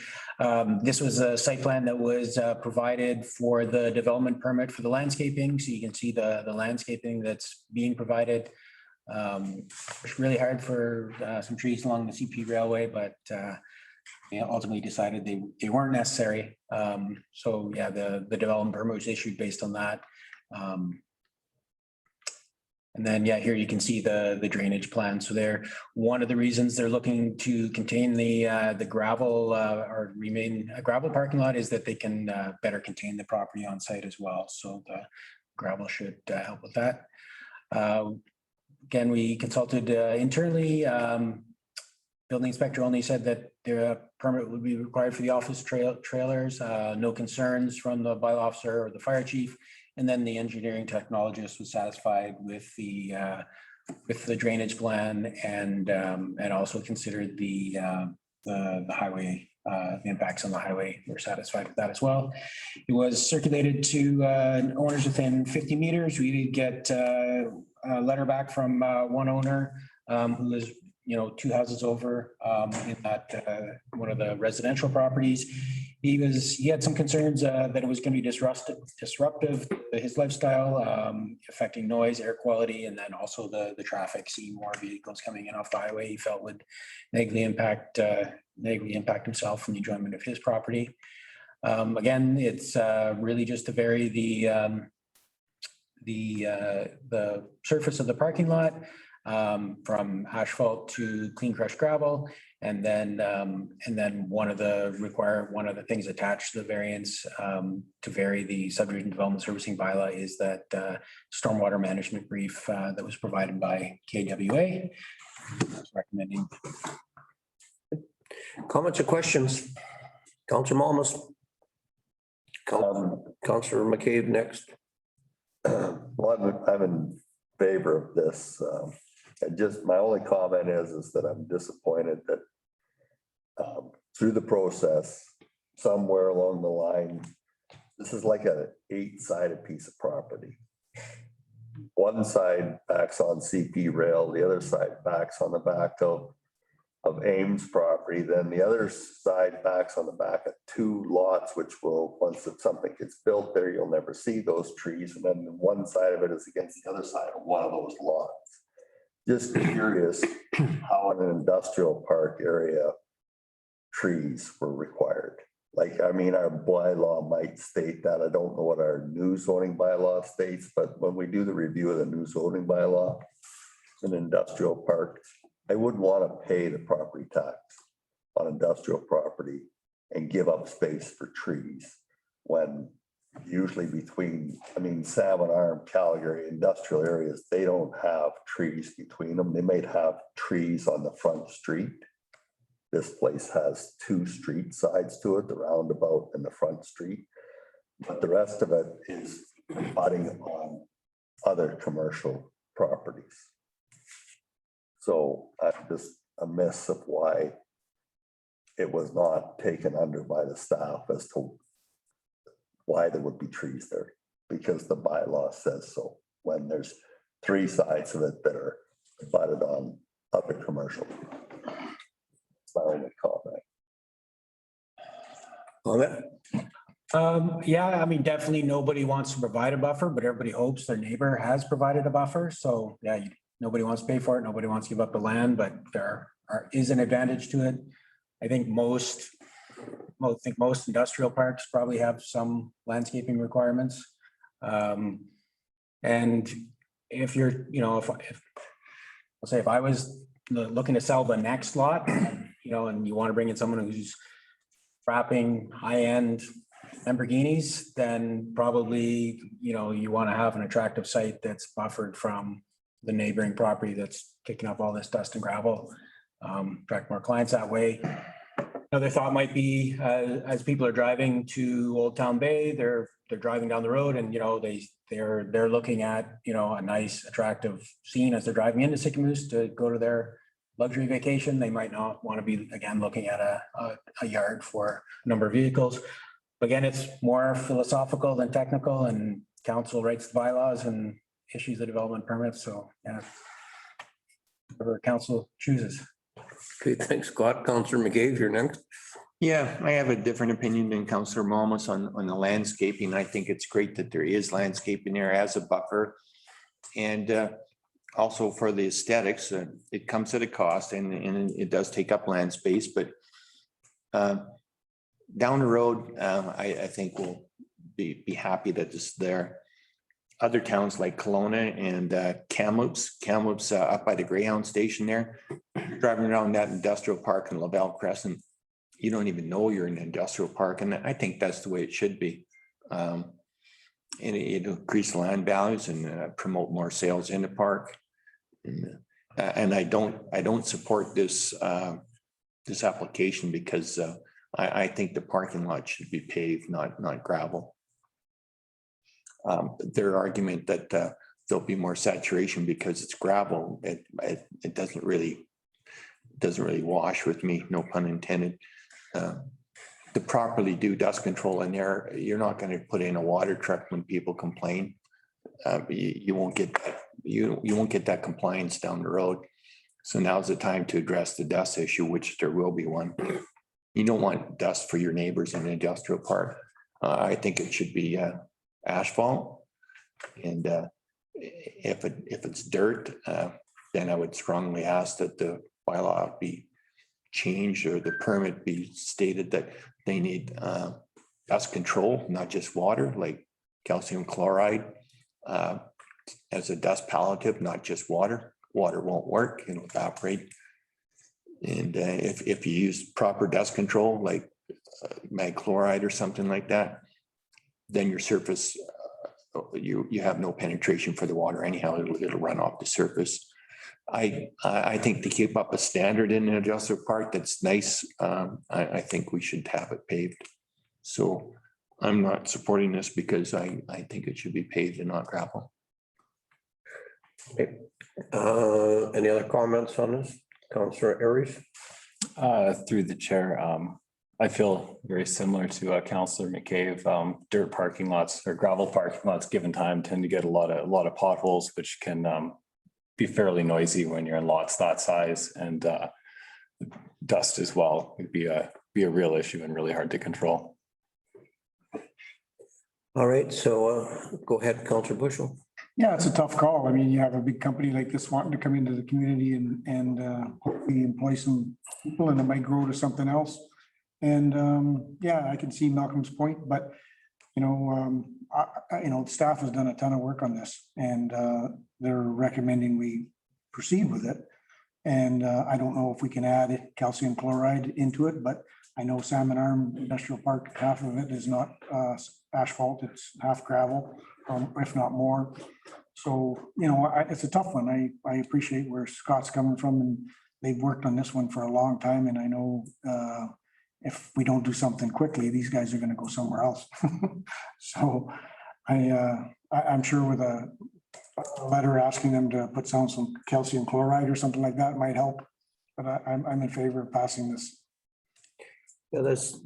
This was a site plan that was provided for the development permit for the landscaping. So you can see the landscaping that's being provided. It's really hard for some trees along the CP railway, but ultimately decided they weren't necessary. So yeah, the development permit was issued based on that. And then, yeah, here you can see the drainage plan. So they're one of the reasons they're looking to contain the gravel or remain a gravel parking lot is that they can better contain the property on site as well. So the gravel should help with that. Again, we consulted internally. Building inspector only said that the permit would be required for the office trailers. No concerns from the bylaw officer or the fire chief. And then the engineering technologist was satisfied with the drainage plan and also considered the highway, the impacts on the highway. We're satisfied with that as well. It was circulated to owners within 50 meters. We did get a letter back from one owner who is 2 houses over in that one of the residential properties. He had some concerns that it was going to be disruptive to his lifestyle, affecting noise, air quality, and then also the traffic. Seeing more vehicles coming in off the highway, he felt would negatively impact himself and the enjoyment of his property. Again, it's really just to vary the surface of the parking lot from asphalt to clean crushed gravel. And then one of the things attached to the variance to vary the subdivision development servicing bylaw is that stormwater management brief that was provided by KWA. Recommending. Comments or questions? Councillor Malmus. Councillor McCabe next. Well, I'm in favor of this. And just my only comment is that I'm disappointed that through the process, somewhere along the line, this is like a 8-sided piece of property. One side backs on CP rail, the other side backs on the back of Ames property. Then the other side backs on the back of 2 lots, which will, once something gets built there, you'll never see those trees. And then one side of it is against the other side of one of those lots. Just curious how in an industrial park area trees were required. Like, I mean, our bylaw might state that. I don't know what our new zoning bylaw states, but when we do the review of the new zoning bylaw, an industrial park, I wouldn't want to pay the property tax on industrial property and give up space for trees when usually Salmon Arm, Calgary, industrial areas, they don't have trees between them. They might have trees on the front street. This place has 2 street sides to it, the roundabout and the front street. But the rest of it is abutting on other commercial properties. So I'm just amiss of why it was not taken under by the staff as to why there would be trees there, because the bylaw says so, when there's 3 sides of it that are abutted on other commercial. It's my only comment. Yeah, I mean, definitely nobody wants to provide a buffer, but everybody hopes their neighbor has provided a buffer. So yeah, nobody wants to pay for it. Nobody wants to give up the land, but is an advantage to it. I think most industrial parks probably have some landscaping requirements. And if you're, if I was looking to sell the next lot, and you want to bring in someone who's wrapping high-end Lamborghinis, then probably, you want to have an attractive site that's buffered from the neighboring property that's kicking up all this dust and gravel. Attract more clients that way. Another thought might be, as people are driving to Old Town Bay, they're driving down the road and, they're looking at, a nice attractive scene as they're driving into Sycamore to go to their luxury vacation. They might not want to be, again, looking at a yard for a number of vehicles. Again, it's more philosophical than technical, and council writes the bylaws and issues the development permits. So, yeah, whatever council chooses. Okay, thanks, Scott. Councillor McCabe, you're next. Yeah, I have a different opinion than Councillor Malmus on the landscaping. I think it's great that there is landscaping there as a buffer. And also for the aesthetics, it comes at a cost and it does take up land space, but down the road, I think we'll be happy that it's there. Other towns like Kelowna and Kamloops up by the Greyhound station there, driving around that industrial park in Laval Crescent, you don't even know you're in an industrial park. And I think that's the way it should be. And it'll increase land values and promote more sales in the park. And I don't support this application because I think the parking lot should be paved, not gravel. Their argument that there'll be more saturation because it's gravel, it doesn't really wash with me, no pun intended. To properly do dust control in there, you're not going to put in a water truck when people complain. You won't get that. You won't get that compliance down the road. So now's the time to address the dust issue, which there will be one. You don't want dust for your neighbors in an industrial park. I think it should be asphalt, and if it's dirt, then I would strongly ask that the bylaw be changed or the permit be stated that they need dust control, not just water, like calcium chloride as a dust palliative, not just water. Water won't work, it'll evaporate. And if you use proper dust control, like mag chloride or something like that, then your surface, you have no penetration for the water anyhow, it'll run off the surface. I think to keep up a standard in an industrial park that's nice, I think we should have it paved. So I'm not supporting this because I think it should be paved and not gravel. Okay. Any other comments on this? Councillor Aries? Through the chair, I feel very similar to Councillor McCabe. Dirt parking lots or gravel parking lots given time tend to get a lot of potholes, which can be fairly noisy when you're in lots that size, and dust as well would be a real issue and really hard to control. All right, so go ahead, Councillor Bushel. Yeah, it's a tough call. I mean, you have a big company like this wanting to come into the community and hopefully employ some people, and it might grow to something else. And yeah, I can see Malcolm's point, but the staff has done a ton of work on this, and they're recommending we proceed with it. And I don't know if we can add calcium chloride into it, but I know Salmon Arm Industrial Park, half of it is not asphalt, it's half gravel, if not more. So, it's a tough one. I appreciate where Scott's coming from, and they've worked on this one for a long time. And I know if we don't do something quickly, these guys are going to go somewhere else. So I'm sure with a letter asking them to put down some calcium chloride or something like that might help. But I'm in favor of passing this. Yeah, there's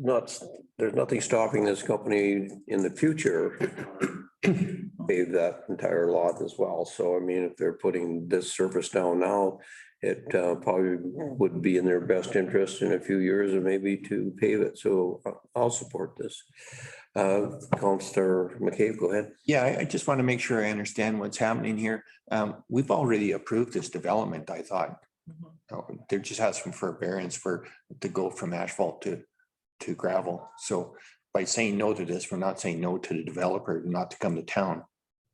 nothing stopping this company in the future pave that entire lot as well. So I mean, if they're putting this surface down now, it probably would be in their best interest in a few years or maybe to pave it. So I'll support this. Counselor McCabe, go ahead. Yeah, I just want to make sure I understand what's happening here. We've already approved this development, I thought. They're just asking for a variance to go from asphalt to gravel. So by saying no to this, we're not saying no to the developer not to come to town.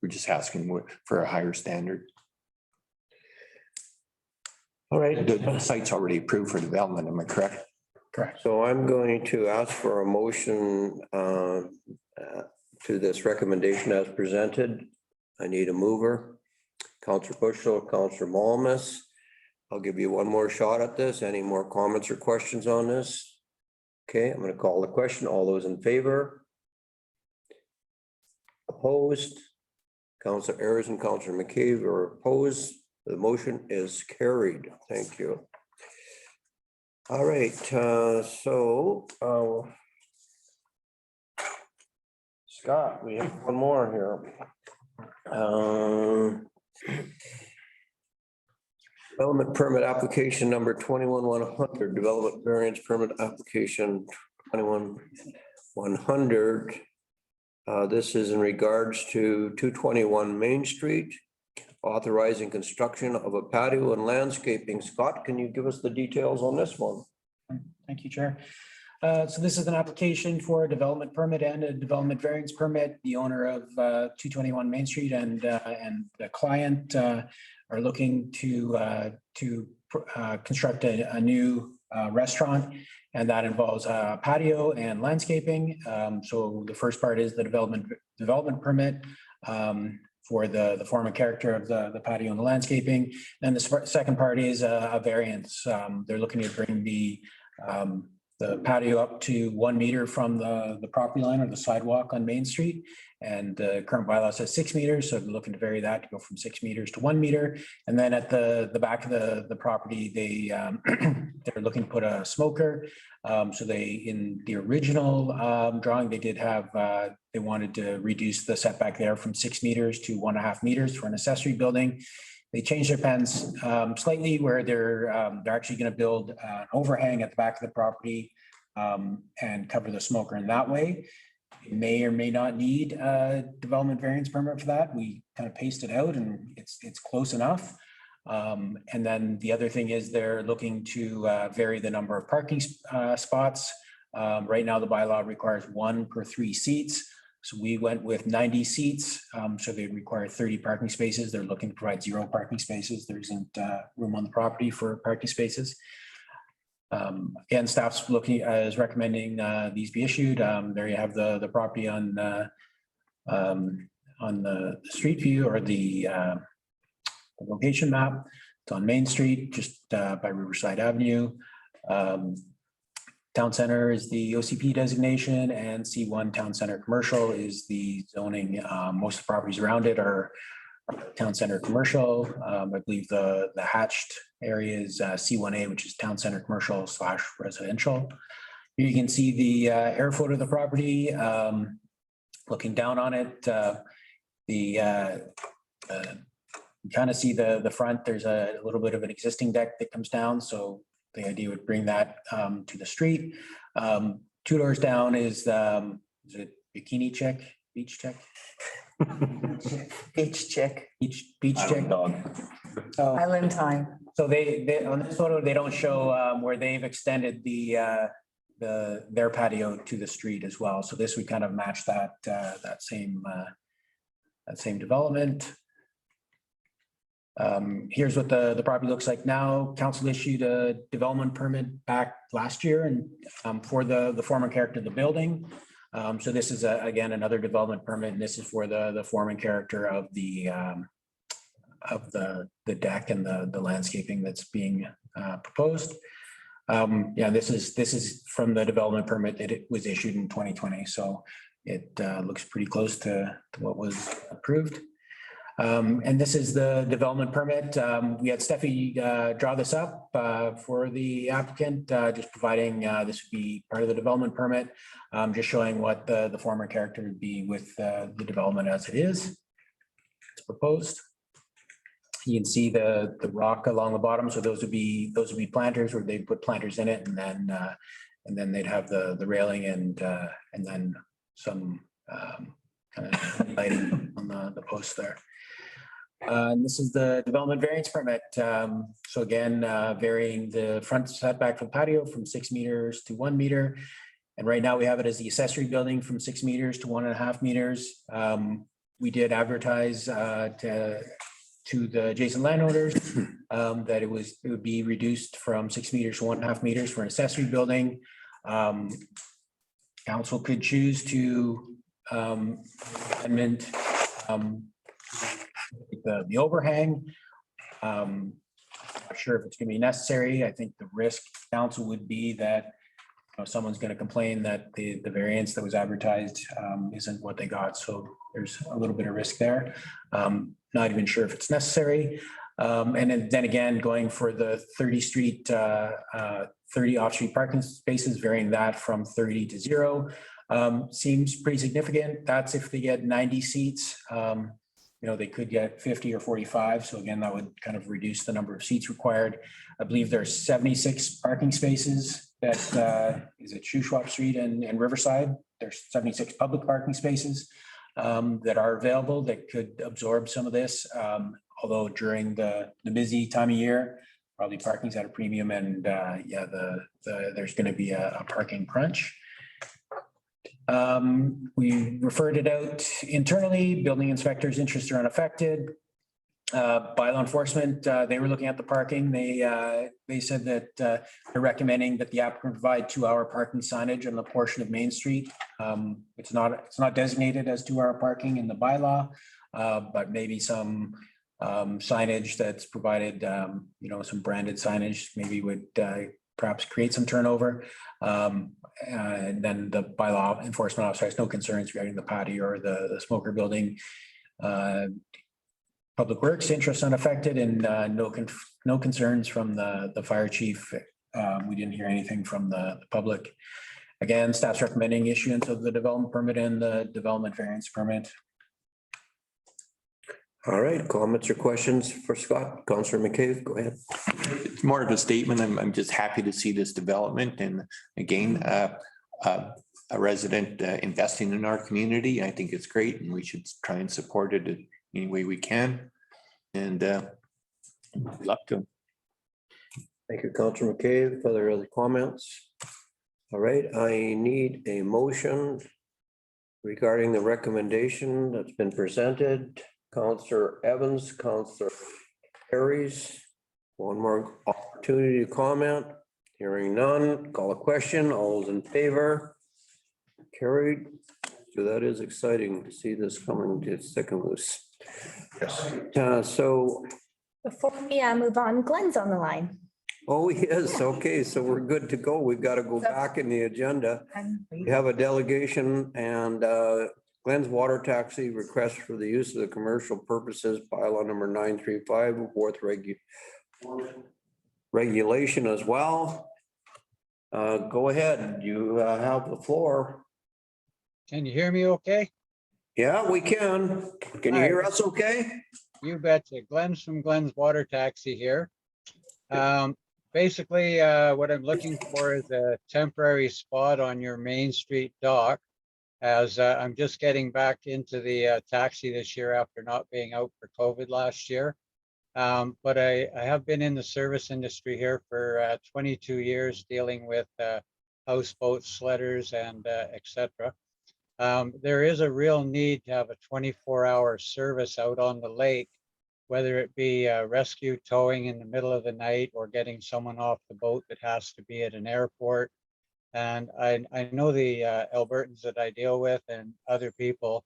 We're just asking for a higher standard. All right. The site's already approved for development, am I correct? Correct. So I'm going to ask for a motion to this recommendation as presented. I need a mover. Counselor Bushel, Counselor Malmus. I'll give you one more shot at this. Any more comments or questions on this? Okay, I'm going to call the question. All those in favor? Opposed? Counselor Ayers and Counselor McCabe are opposed. The motion is carried. Thank you. All right, Scott, we have one more here. Development permit application number 21-100, development variance permit application 21-100. This is in regards to 221 Main Street, authorizing construction of a patio and landscaping. Scott, can you give us the details on this one? Thank you, Chair. So this is an application for a development permit and a development variance permit. The owner of 221 Main Street and the client are looking to construct a new restaurant, and that involves a patio and landscaping. So the first part is the development permit for the form and character of the patio and the landscaping. And the second part is a variance. They're looking to bring the patio up to 1 meter from the property line or the sidewalk on Main Street. And the current bylaw says 6 meters, so they're looking to vary that to go from 6 meters to 1 meter. And then at the back of the property, they're looking to put a smoker. So in the original drawing, they did have, they wanted to reduce the setback there from 6 meters to 1.5 meters for an accessory building. They changed their plans slightly where they're actually going to build an overhang at the back of the property and cover the smoker in that way. It may or may not need a development variance permit for that. We kind of paced it out and it's close enough. And then the other thing is they're looking to vary the number of parking spots. Right now, the bylaw requires 1 per 3 seats. So we went with 90 seats. So they require 30 parking spaces. They're looking to provide 0 parking spaces. There isn't room on the property for parking spaces. Again, staff's is recommending these be issued. There you have the property on the street view or the location map. It's on Main Street, just by Riverside Avenue. Town Center is the OCP designation, and C1 Town Center Commercial is the zoning. Most of the properties around it are Town Center Commercial. I believe the hatched area is C1A, which is Town Center Commercial / residential. You can see the air photo of the property. Looking down on it, you kind of see the front. There's a little bit of an existing deck that comes down, so the idea would bring that to the street. 2 doors down is it Bikini Chick, Beach Chick? Beach chick, Beach Chick. So island time. So they on this photo, they don't show where they've extended their patio to the street as well. So this would kind of match that same development. Here's what the property looks like now. Council issued a development permit back last year and for the form and character of the building. So this is again another development permit, and this is for the form and character of the deck and the landscaping that's being proposed. Yeah, this is from the development permit that it was issued in 2020. So it looks pretty close to what was approved. And this is the development permit. We had Steffi draw this up for the applicant, just providing this would be part of the development permit, just showing what the former character would be with the development as it is. It's proposed. You can see the rock along the bottom. So those would be planters, where they put planters in it, and then they'd have the railing and then some kind of lighting on the posts there. And this is the development variance permit. So again, varying the front setback from patio from 6 meters to 1 meter. And right now we have it as the accessory building from 6 meters to 1.5 meters. We did advertise to the adjacent landowners that it would be reduced from 6 meters to 1.5 meters for an accessory building. Council could choose to amend the overhang. Not sure if it's going to be necessary. I think the risk council would be that someone's going to complain that the variance that was advertised isn't what they got. So there's a little bit of risk there. Not even sure if it's necessary. And then again, going for the 30 street, 30 off-street parking spaces, varying that from 30 to 0 seems pretty significant. That's if they get 90 seats. They could get 50 or 45. So again, that would kind of reduce the number of seats required. I believe there's 76 parking spaces that is at Shuswap Street and Riverside. There's 76 public parking spaces that are available that could absorb some of this. Although during the busy time of year, probably parking's at a premium, and there's going to be a parking crunch. We referred it out internally. Building inspectors interested are unaffected. Bylaw enforcement, they were looking at the parking. They said that they're recommending that the applicant provide 2-hour parking signage on the portion of Main Street. It's not designated as 2-hour parking in the bylaw, but maybe some signage that's provided, some branded signage maybe would perhaps create some turnover. And then the bylaw enforcement officer has no concerns regarding the patio or the smoker building. Public Works interest unaffected, and no concerns from the fire chief. We didn't hear anything from the public. Again, staff's recommending issuance of the development permit and the development variance permit. All right, comments or questions for Scott? Councillor McCabe, go ahead. It's more of a statement. I'm just happy to see this development, and again, a resident investing in our community. I think it's great, and we should try and support it any way we can. And good luck to him. Thank you, Councillor McCabe. Are there other comments? All right, I need a motion regarding the recommendation that's been presented. Councillor Evans, Councillor Harries, one more opportunity to comment. Hearing none, call a question. All those in favor? Carried. So that is exciting to see this coming to second loose. Yes. So. Before we move on, Glenn's on the line. Oh, yes. Okay, so we're good to go. We've got to go back in the agenda. We have a delegation and Glenn's water taxi request for the use of the commercial purposes, bylaw number 935, fourth regulation as well. Go ahead. You have the floor. Can you hear me okay? Yeah, we can. Can you hear us okay? You betcha. Glenn's from Glenn's Water Taxi here. Basically, what I'm looking for is a temporary spot on your Main Street dock, as I'm just getting back into the taxi this year after not being out for COVID last year. But I have been in the service industry here for 22 years, dealing with houseboats, sledders, and etc. There is a real need to have a 24-hour service out on the lake, whether it be rescue towing in the middle of the night or getting someone off the boat that has to be at an airport. And I know the Albertans that I deal with and other people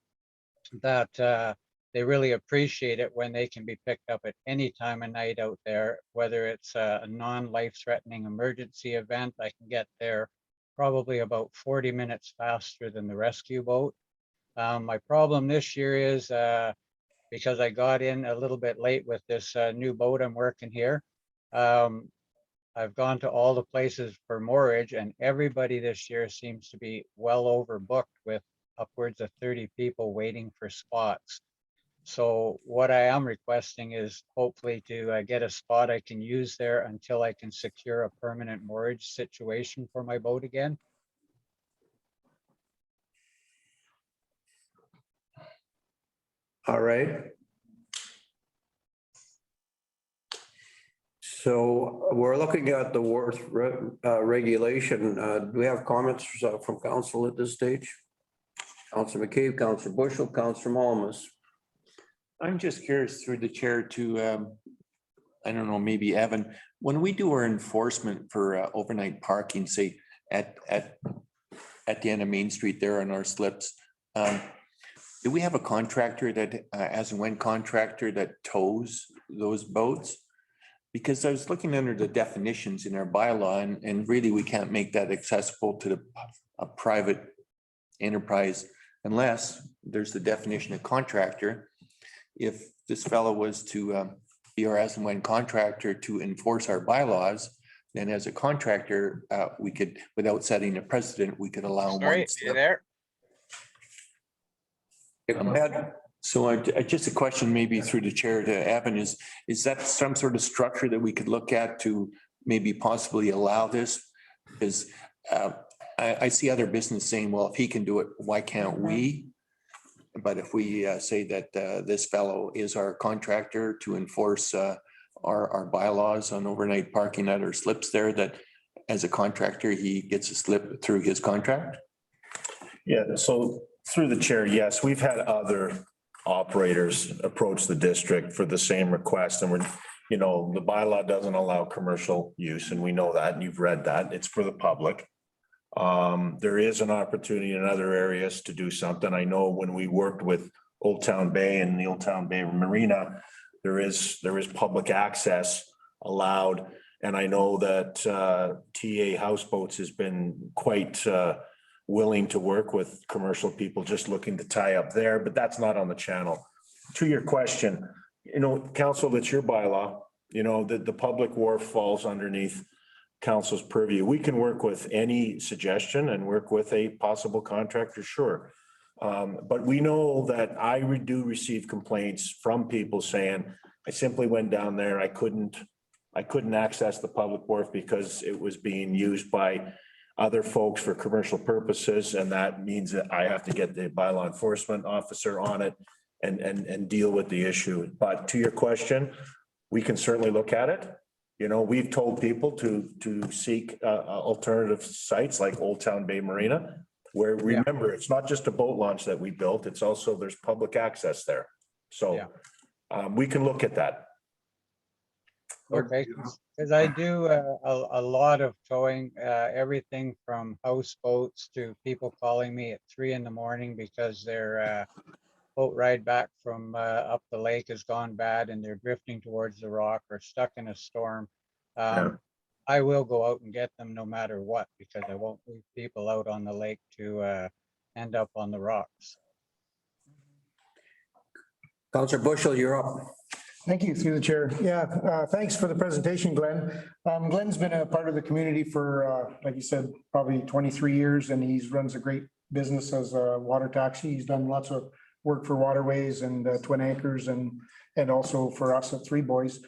that they really appreciate it when they can be picked up at any time of night out there, whether it's a non-life-threatening emergency event. I can get there probably about 40 minutes faster than the rescue boat. My problem this year is because I got in a little bit late with this new boat I'm working here. I've gone to all the places for moorage, and everybody this year seems to be well overbooked with upwards of 30 people waiting for spots. So what I am requesting is hopefully to get a spot I can use there until I can secure a permanent moorage situation for my boat again. All right. So we're looking at the wharf regulation. Do we have comments from council at this stage? Councilor McCabe, Councilor Bushel, Councilor Malmus. I'm just curious through the chair to, I don't know, maybe Evan, when we do our enforcement for overnight parking, say at the end of Main Street there on our slips, do we have a contractor that, as and when contractor that tows those boats? Because I was looking under the definitions in our bylaw, and really we can't make that accessible to a private enterprise unless there's the definition of contractor. If this fellow was to be our as and when contractor to enforce our bylaws, then as a contractor, we could, without setting a precedent, we could allow. Sorry, you there? So I just a question maybe through the chair to Evan is that some sort of structure that we could look at to maybe possibly allow this? Because I see other business saying, well, if he can do it, why can't we? But if we say that this fellow is our contractor to enforce our bylaws on overnight parking at our slips there, that as a contractor, he gets a slip through his contract? Yeah, so through the chair, yes, we've had other operators approach the district for the same request, and we're, you know, the bylaw doesn't allow commercial use, and we know that, and you've read that. It's for the public. There is an opportunity in other areas to do something. I know when we worked with Old Town Bay and the Old Town Bay Marina, there is public access allowed. And I know that TA Houseboats has been quite willing to work with commercial people just looking to tie up there, but that's not on the channel. To your question, you know, council, that's your bylaw, you know, that the public wharf falls underneath council's purview. We can work with any suggestion and work with a possible contractor, sure. But we know that I do receive complaints from people saying, I simply went down there, I couldn't access the public wharf because it was being used by other folks for commercial purposes, and that means that I have to get the bylaw enforcement officer on it and deal with the issue. But to your question, we can certainly look at it. You know, we've told people to seek alternative sites like Old Town Bay Marina, where remember, it's not just a boat launch that we built, it's also there's public access there. So we can look at that. Okay, because I do a lot of towing, everything from houseboats to people calling me at 3 a.m. because their boat ride back from up the lake has gone bad and they're drifting towards the rock or stuck in a storm. I will go out and get them no matter what, because I won't leave people out on the lake to end up on the rocks. Councilor Bushel, you're up. Thank you, through the chair. Yeah, thanks for the presentation, Glenn. Glenn's been a part of the community for, like you said, probably 23 years, and he runs a great business as a water taxi. He's done lots of work for Waterways and Twin Anchors and also for us at Three Boys.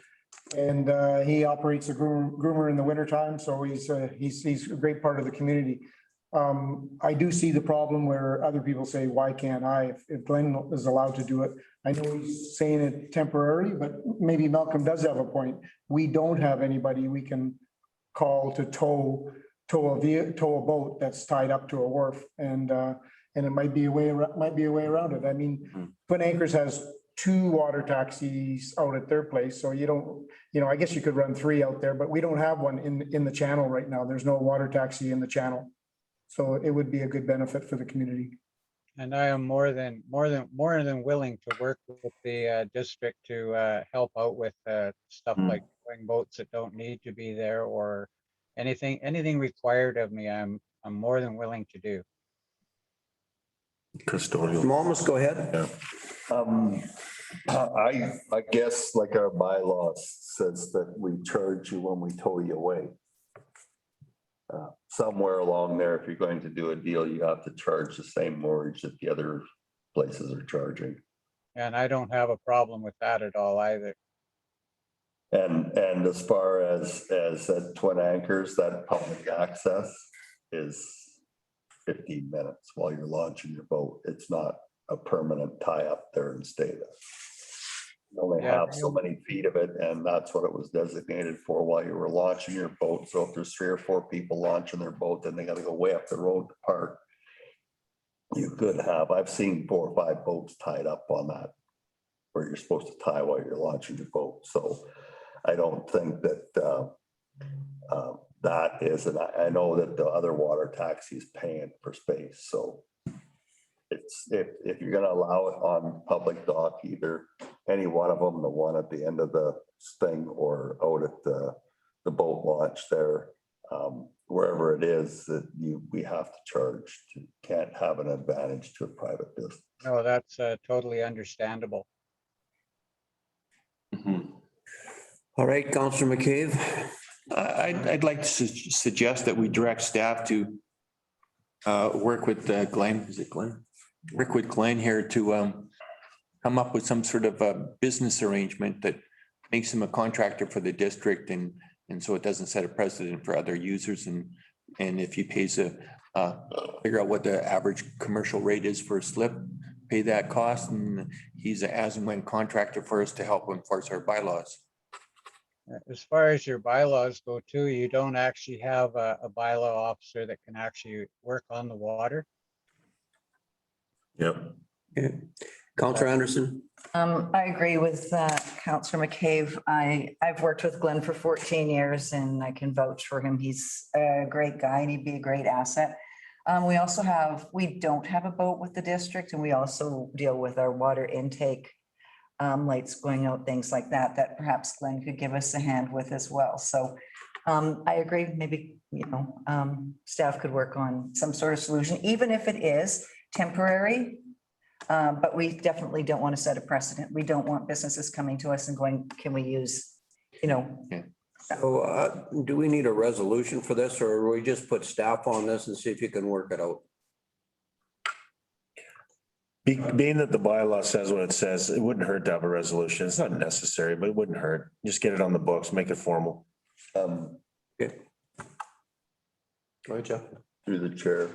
And he operates a groomer in the wintertime, so he's a great part of the community. I do see the problem where other people say, why can't I? If Glenn is allowed to do it, I know he's saying it temporary, but maybe Malcolm does have a point. We don't have anybody we can call to tow a boat that's tied up to a wharf, and it might be a way around it. I mean, Twin Anchors has 2 water taxis out at their place, so you don't, I guess you could run 3 out there, but we don't have one in the channel right now. There's no water taxi in the channel. So it would be a good benefit for the community. And I am more than willing to work with the district to help out with stuff like towing boats that don't need to be there, or anything required of me. I'm more than willing to do. Custodial. Almost go ahead. Yeah. I guess like our bylaws says that we charge you when we tow you away. Somewhere along there, if you're going to do a deal, you have to charge the same mortgage that the other places are charging. And I don't have a problem with that at all either. And as far as that Twin Anchors, that public access is 15 minutes while you're launching your boat. It's not a permanent tie up there and stay there. You only Yeah. have so many feet of it, and that's what it was designated for while you were launching your boat. So if there's 3 or 4 people launching their boat, then they gotta go way up the road to park. You could have, I've seen 4 or 5 boats tied up on that, where you're supposed to tie while you're launching your boat. So I don't think that that is, and I know that the other water taxi is paying for space, so it's, if you're gonna allow it on public dock, either any one of them, the one at the end of the thing or out at the boat launch there, wherever it is that we have to charge, can't have an advantage to a private business. No, that's totally understandable. All right, Councillor McCabe. I'd like to suggest that we direct staff to work with Glenn, is it Glenn? Work with Glenn here to come up with some sort of a business arrangement that makes him a contractor for the district, and so it doesn't set a precedent for other users, and if he pays figure out what the average commercial rate is for a slip, pay that cost, and he's an as and when contractor for us to help enforce our bylaws. As far as your bylaws go too, you don't actually have a bylaw officer that can actually work on the water. Yep. Okay. Councillor Anderson. I agree with Councillor McCabe. I've worked with Glenn for 14 years and I can vouch for him. He's a great guy and he'd be a great asset. We don't have a boat with the district, and we also deal with our water intake, lights going out, things like that, that perhaps Glenn could give us a hand with as well. So I agree, maybe, staff could work on some sort of solution, even if it is temporary. But we definitely don't want to set a precedent. We don't want businesses coming to us and going, can we use, So do we need a resolution for this, or we just put staff on this and see if you can work it out? Being that the bylaw says what it says, it wouldn't hurt to have a resolution. It's not necessary, but it wouldn't hurt. Just get it on the books, make it formal. Okay. Go ahead, Jeff. Through the chair.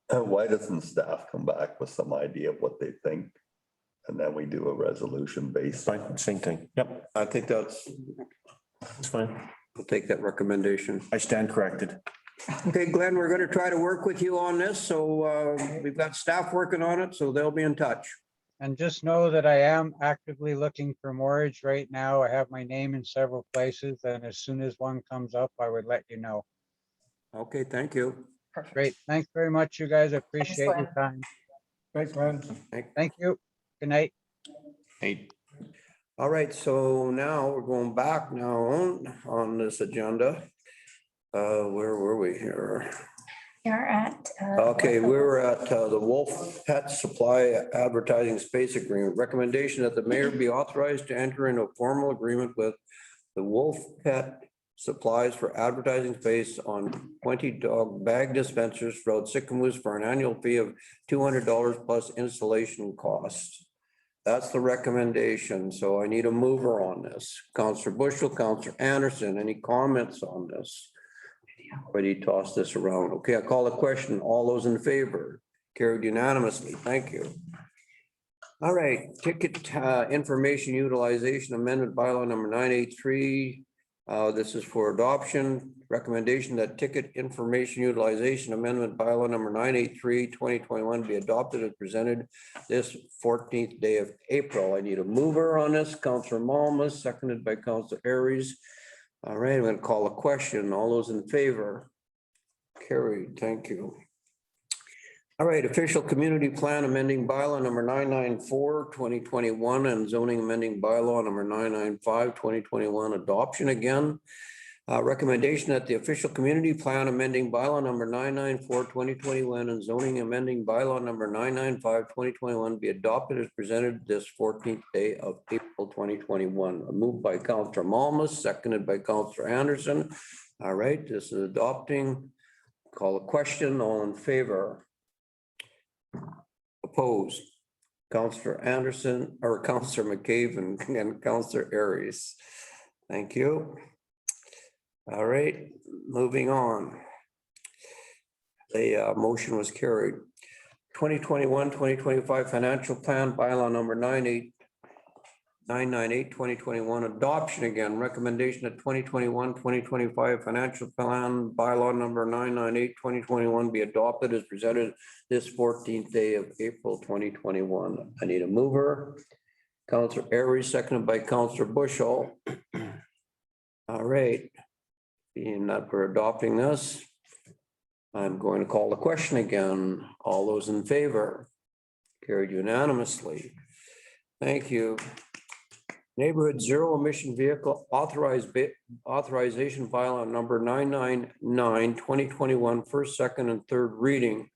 Why doesn't staff come back with some idea of what they think? And then we do a resolution based. Fine, same thing. Yep, I think that's fine. We'll take that recommendation. I stand corrected. Okay, Glenn, we're going to try to work with you on this. So we've got staff working on it, so they'll be in touch. And just know that I am actively looking for mortgage right now. I have my name in several places, and as soon as one comes up, I would let you know. Okay, thank you. Great. Thanks very much, you guys. I appreciate Glenn. your time. Thanks, Glenn. Thank you. Good night. Hey, All right, so now we're going back now on this agenda. Where were we here? You're at. Okay, we were at the Wolf Pet Supply Advertising Space Agreement. Recommendation that the mayor be authorized to enter into a formal agreement with the Wolf Pet Supplies for advertising space on 20 dog bag dispensers throughout Sycamore for an annual fee of $200 plus installation costs. That's the recommendation. So I need a mover on this. Councillor Bushel, Councillor Anderson, any comments on this? Already tossed this around. Okay, I call the question. All those in favor? Carried unanimously. Thank you. All right, ticket information utilization amendment bylaw number 983. This is for adoption. Recommendation that ticket information utilization amendment bylaw number 983 2021 be adopted as presented this 14th day of April. I need a mover on this. Councillor Malmas, seconded by Councillor Aries. All right, I'm going to call a question. All those in favor? Carried. Thank you. All right, official community plan amending bylaw number 994 2021 and zoning amending bylaw number 995 2021 adoption again. Recommendation that the official community plan amending bylaw number 994/2021 and zoning amending bylaw number 995/2021 be adopted as presented this 14th day of April 2021. Moved by Councillor Malmus, seconded by Councillor Anderson. All right, this is adopting. Call a question. All in favor? Opposed? Councillor Anderson or Councillor McCabe and Councillor Aries. Thank you. All right, moving on. The motion was carried. 2021-2025 financial plan bylaw number 998/2021 adoption again. Recommendation that 2021-2025 financial plan bylaw number 998/2021 be adopted as presented this 14th day of April 2021. I need a mover. Councillor Aries, seconded by Councillor Bushell. All right. Being that we're adopting this, I'm going to call the question again. All those in favor? Carried unanimously. Thank you. Neighborhood zero emission vehicle authorization bylaw number 999/2021, first, second, and third reading.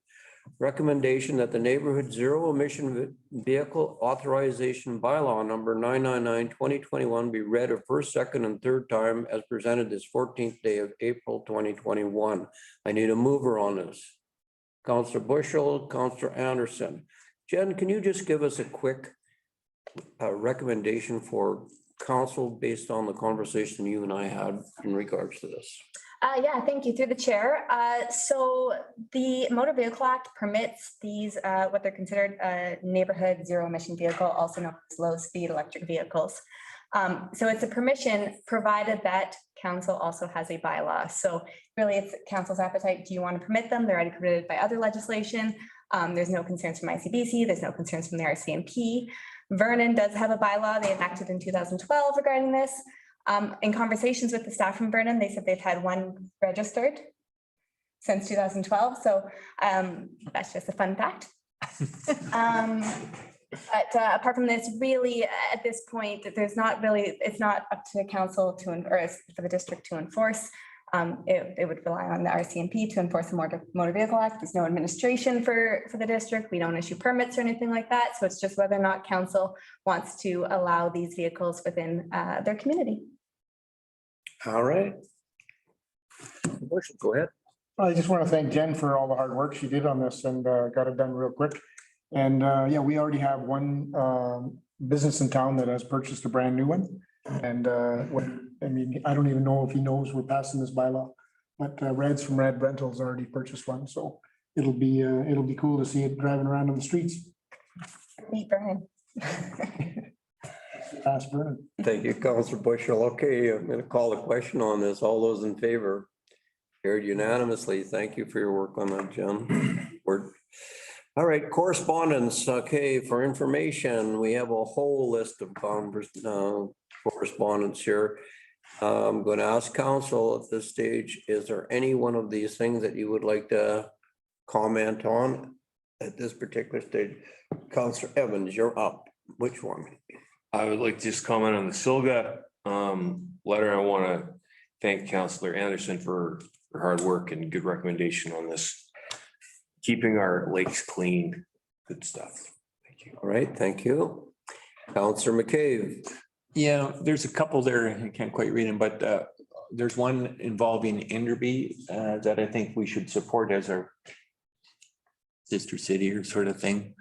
Recommendation that the neighborhood zero emission vehicle authorization bylaw number 999/2021 be read a first, second, and third time as presented this 14th day of April 2021. I need a mover on this. Councillor Bushell, Councillor Anderson. Jen, can you just give us a quick recommendation for council based on the conversation you and I had in regards to this? Yeah, thank you through the chair. So the Motor Vehicle Act permits these, what they're considered neighborhood zero emission vehicle, also known as low speed electric vehicles. So it's a permission provided that council also has a bylaw. So really it's council's appetite. Do you want to permit them? They're already permitted by other legislation. There's no concerns from ICBC. There's no concerns from the RCMP. Vernon does have a bylaw they enacted in 2012 regarding this. In conversations with the staff from Vernon, they said they've had one registered since 2012. So that's just a fun fact. But apart from this, really at this point, there's not really, it's not up to council to, or for the district to enforce. It would rely on the RCMP to enforce the Motor Vehicle Act. There's no administration for the district. We don't issue permits or anything like that. So it's just whether or not council wants to allow these vehicles within their community. All right. Go ahead. I just want to thank Jen for all the hard work she did on this and got it done real quick. And yeah, we already have one business in town that has purchased a brand new one. And I mean, I don't even know if he knows we're passing this bylaw, but Red's from Red Rentals already purchased one. So it'll be cool to see it driving around on the streets. Meet Vernon. Past Vernon. Thank you, Councillor Bushell. Okay, I'm going to call a question on this. All those in favor? Carried unanimously. Thank you for your work on that, Jen. All right, correspondence. Okay, for information, we have a whole list of correspondence here. I'm going to ask council at this stage, is there any one of these things that you would like to comment on at this particular stage? Councillor Evans, you're up. Which one? I would like to just comment on the Silga letter. I want to thank Councillor Anderson for her hard work and good recommendation on this. Keeping our lakes clean, good stuff. Thank you. All right, thank you. Councillor McCabe. Yeah, there's a couple there. I can't quite read them, but there's one involving Enderby that I think we should support as our sister city or sort of thing.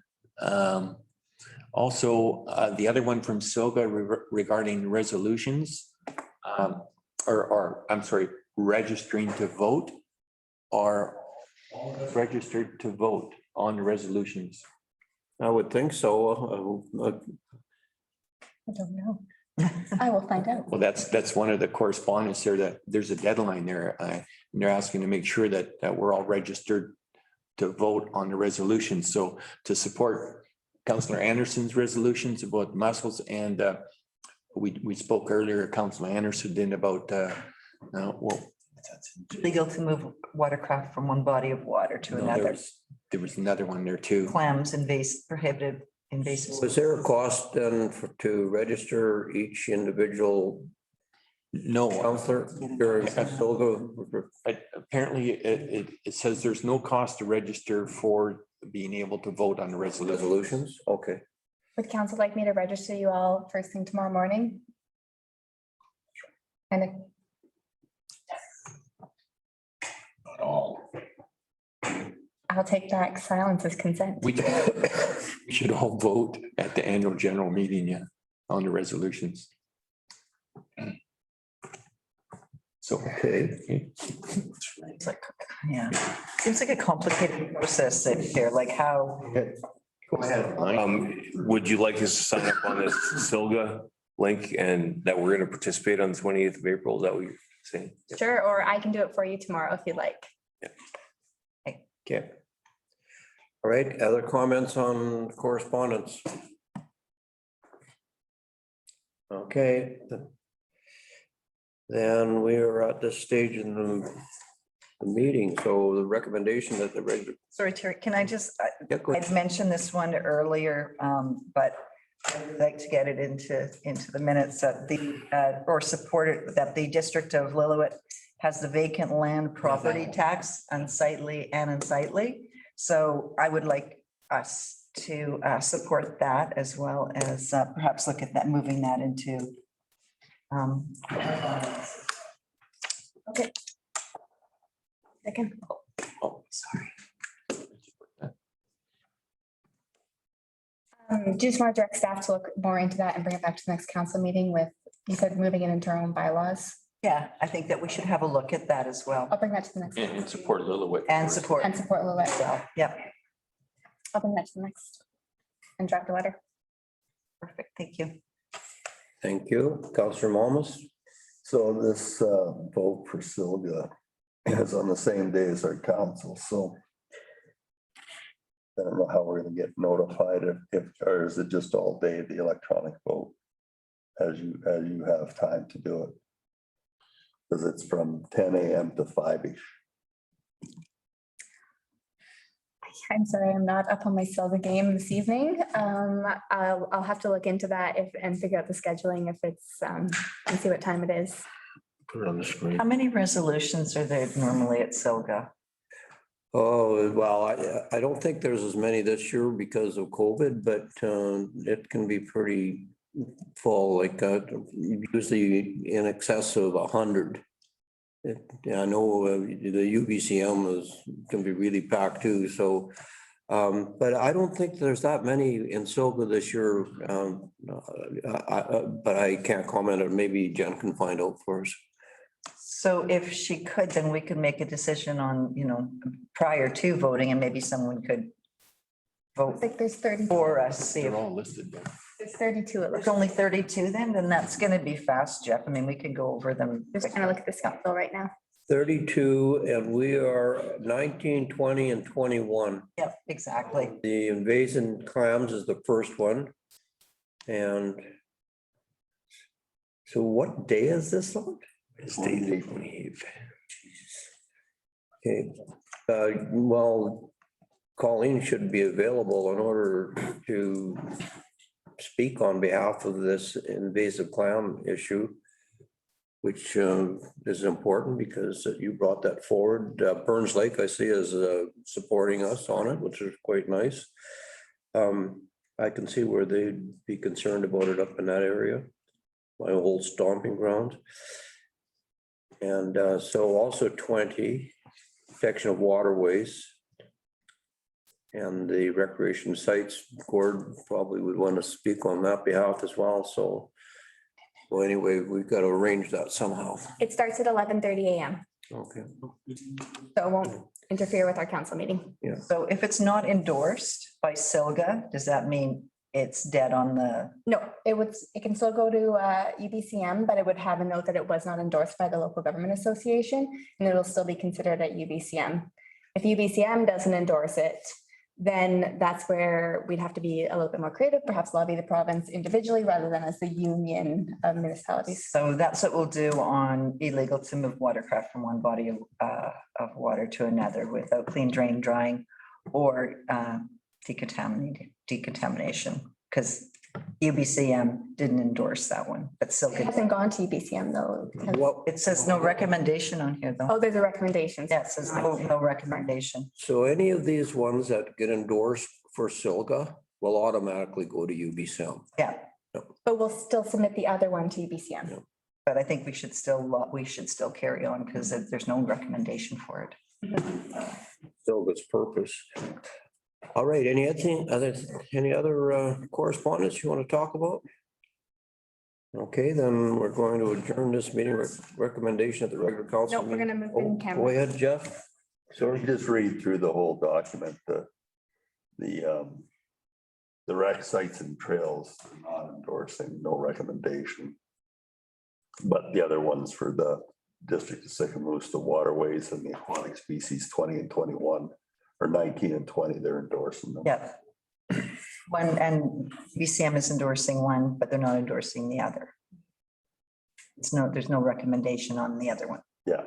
Also, the other one from Silga regarding resolutions, or I'm sorry, registering to vote, or registered to vote on the resolutions. I would think so. I don't know. I will find out. Well, that's one of the correspondence there, that there's a deadline there. And they're asking to make sure that we're all registered to vote on the resolution. So to support Councillor Anderson's resolutions about muscles, and we spoke earlier, Councillor Anderson did about Legal to move watercraft from one body of water to another. There was another one there too. Clams, prohibited invasive. Was there a cost then to register each individual No, Counselor, you're still go. apparently it says there's no cost to register for being able to vote on the resolution. Resolutions, okay. Would council like me to register you all first thing tomorrow morning? And Not all. I'll take back silence as consent. We should all vote at the annual general meeting, yeah, on the resolutions. So, Okay. It's like, yeah, seems like a complicated process here, like how, go ahead. Would you like us to sign up on this Silga link and that we're going to participate on the 28th of April? Is that what you're saying? Sure, or I can do it for you tomorrow if you'd like. Okay. All right, other comments on correspondence? Okay. Then we are at this stage in the meeting, so the recommendation that the regular. sorry, Terry, can I just, Yeah, go ahead. I'd mentioned this one earlier, but I'd like to get it into the minutes that or support it, that the district of Lillooet has the vacant land property tax, unsightly and unsightly. So I would like us to support that as well as perhaps look at that, moving that into. Okay. Second. Oh, Sorry. Just want to direct staff to look more into that and bring it back to the next council meeting with, you said moving it into our own bylaws. Yeah, I think that we should have a look at that as well I'll bring that to the next. And support Lillooet. and support. And support Lillooet. Well, yep, I'll bring that to the next and draft a letter. perfect, thank you. thank you. Counselor Malmus? So this vote for Silga is on the same day as our council, so I don't know how we're gonna get notified if, or is it just all day, the electronic vote? As you have time to do it. Because it's from 10 a.m. to 5-ish. I'm sorry, I'm not up on my Silver game this evening. I'll have to look into that and figure out the scheduling if it's, and see what time it is. Put it on the screen. How many resolutions are there normally at Silga? Oh, well, I don't think there's as many this year because of COVID, but it can be pretty full, like usually in excess of 100. Yeah, I know the UBCM can be really packed too, so but I don't think there's that many in Silva this year. But I can't comment on, maybe Jen can find out for us. So if she could, then we could make a decision on, prior to voting and maybe someone could vote Like there's 30, for us, see if They're all listed there. there's 32. It looks there's only 32 then that's gonna be fast, Jeff. I mean, we can go over them. Just kind of look at the Scott bill right now. 32, and we are 19, 20, and 21. Yep, exactly. The invasive clams is the first one. And so what day is this on? It's day 28. Okay, well, Colleen should be available in order to speak on behalf of this invasive clam issue, which is important because you brought that forward. Burns Lake, I see, is supporting us on it, which is quite nice. I can see where they'd be concerned about it up in that area, my old stomping ground. And so also 20, protection of waterways. And the recreation sites board probably would want to speak on that behalf as well. So well, anyway, we've got to arrange that somehow. It starts at 11:30 a.m. Okay. So it won't interfere with our council meeting. So if it's not endorsed by Silga, does that mean it's dead on the? No, it can still go to UBCM, but it would have a note that it was not endorsed by the local government association, and it'll still be considered at UBCM. If UBCM doesn't endorse it, then that's where we'd have to be a little bit more creative, perhaps lobby the province individually rather than as the union of municipalities. So that's what we'll do on illegal to move watercraft from one body of water to another without clean drain drying or decontamination, because UBCM didn't endorse that one, but still It could. hasn't gone to UBCM though. Well, It says no recommendation on here, though. Oh, there's a recommendation. Yeah, it says no recommendation. so any of these ones that get endorsed for Silga will automatically go to UBCM. Yeah, But we'll still submit the other one to UBCM. but I think we should still carry on because there's no recommendation for it. Silga's purpose. All right, any other correspondence you want to talk about? Okay, then we're going to adjourn this meeting. Recommendation at the regular council. No, we're gonna move in Oh, camera. go ahead, Jeff. So just read through the whole document, the rec sites and trails, not endorsing, no recommendation. But the other ones for the district of Sycamore, the waterways and the aquatic species 20 and 21, or 19 and 20, they're endorsing them. Yeah. One, and UBCM is endorsing one, but they're not endorsing the other. There's no recommendation on the other one. Yeah.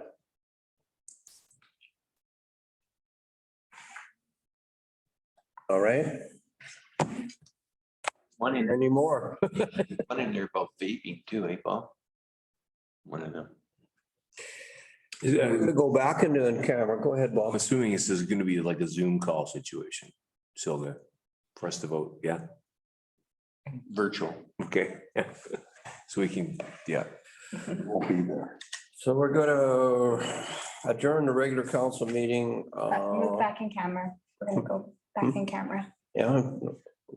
All right, One in, any more? one in there about vaping too, eh, Bob? One of them. We're gonna go back into in camera. Go ahead, I'm Bob. assuming this is gonna be like a Zoom call situation, Silga, for us to vote, yeah? Virtual, okay, yeah. So we can, yeah. Won't be there. So we're gonna adjourn the regular council meeting. Move back in camera. We're gonna go back in camera. Yeah, We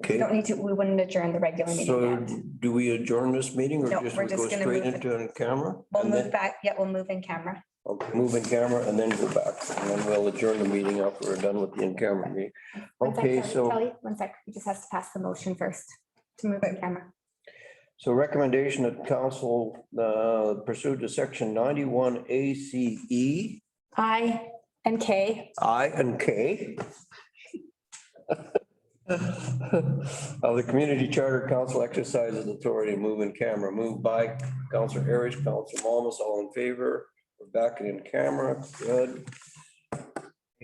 okay. don't need to, we wouldn't adjourn the regular meeting So yet. do we adjourn this meeting or No, just we're we go just gonna straight move it. into in camera? We'll And move then back, yeah, we'll move in camera. okay, move in camera and then go back. And then we'll adjourn the meeting after we're done with the in-camera meeting. One sec, Okay, Kelly, so. Kelly, one sec, he just has to pass the motion first to move in camera. So recommendation that council pursue to section 91 ACE, I and K. I and K of the Community Charter Council exercises authority to move in camera, moved by Councilor Harris, Councilor Malmus, all in favor. We're back in camera, good.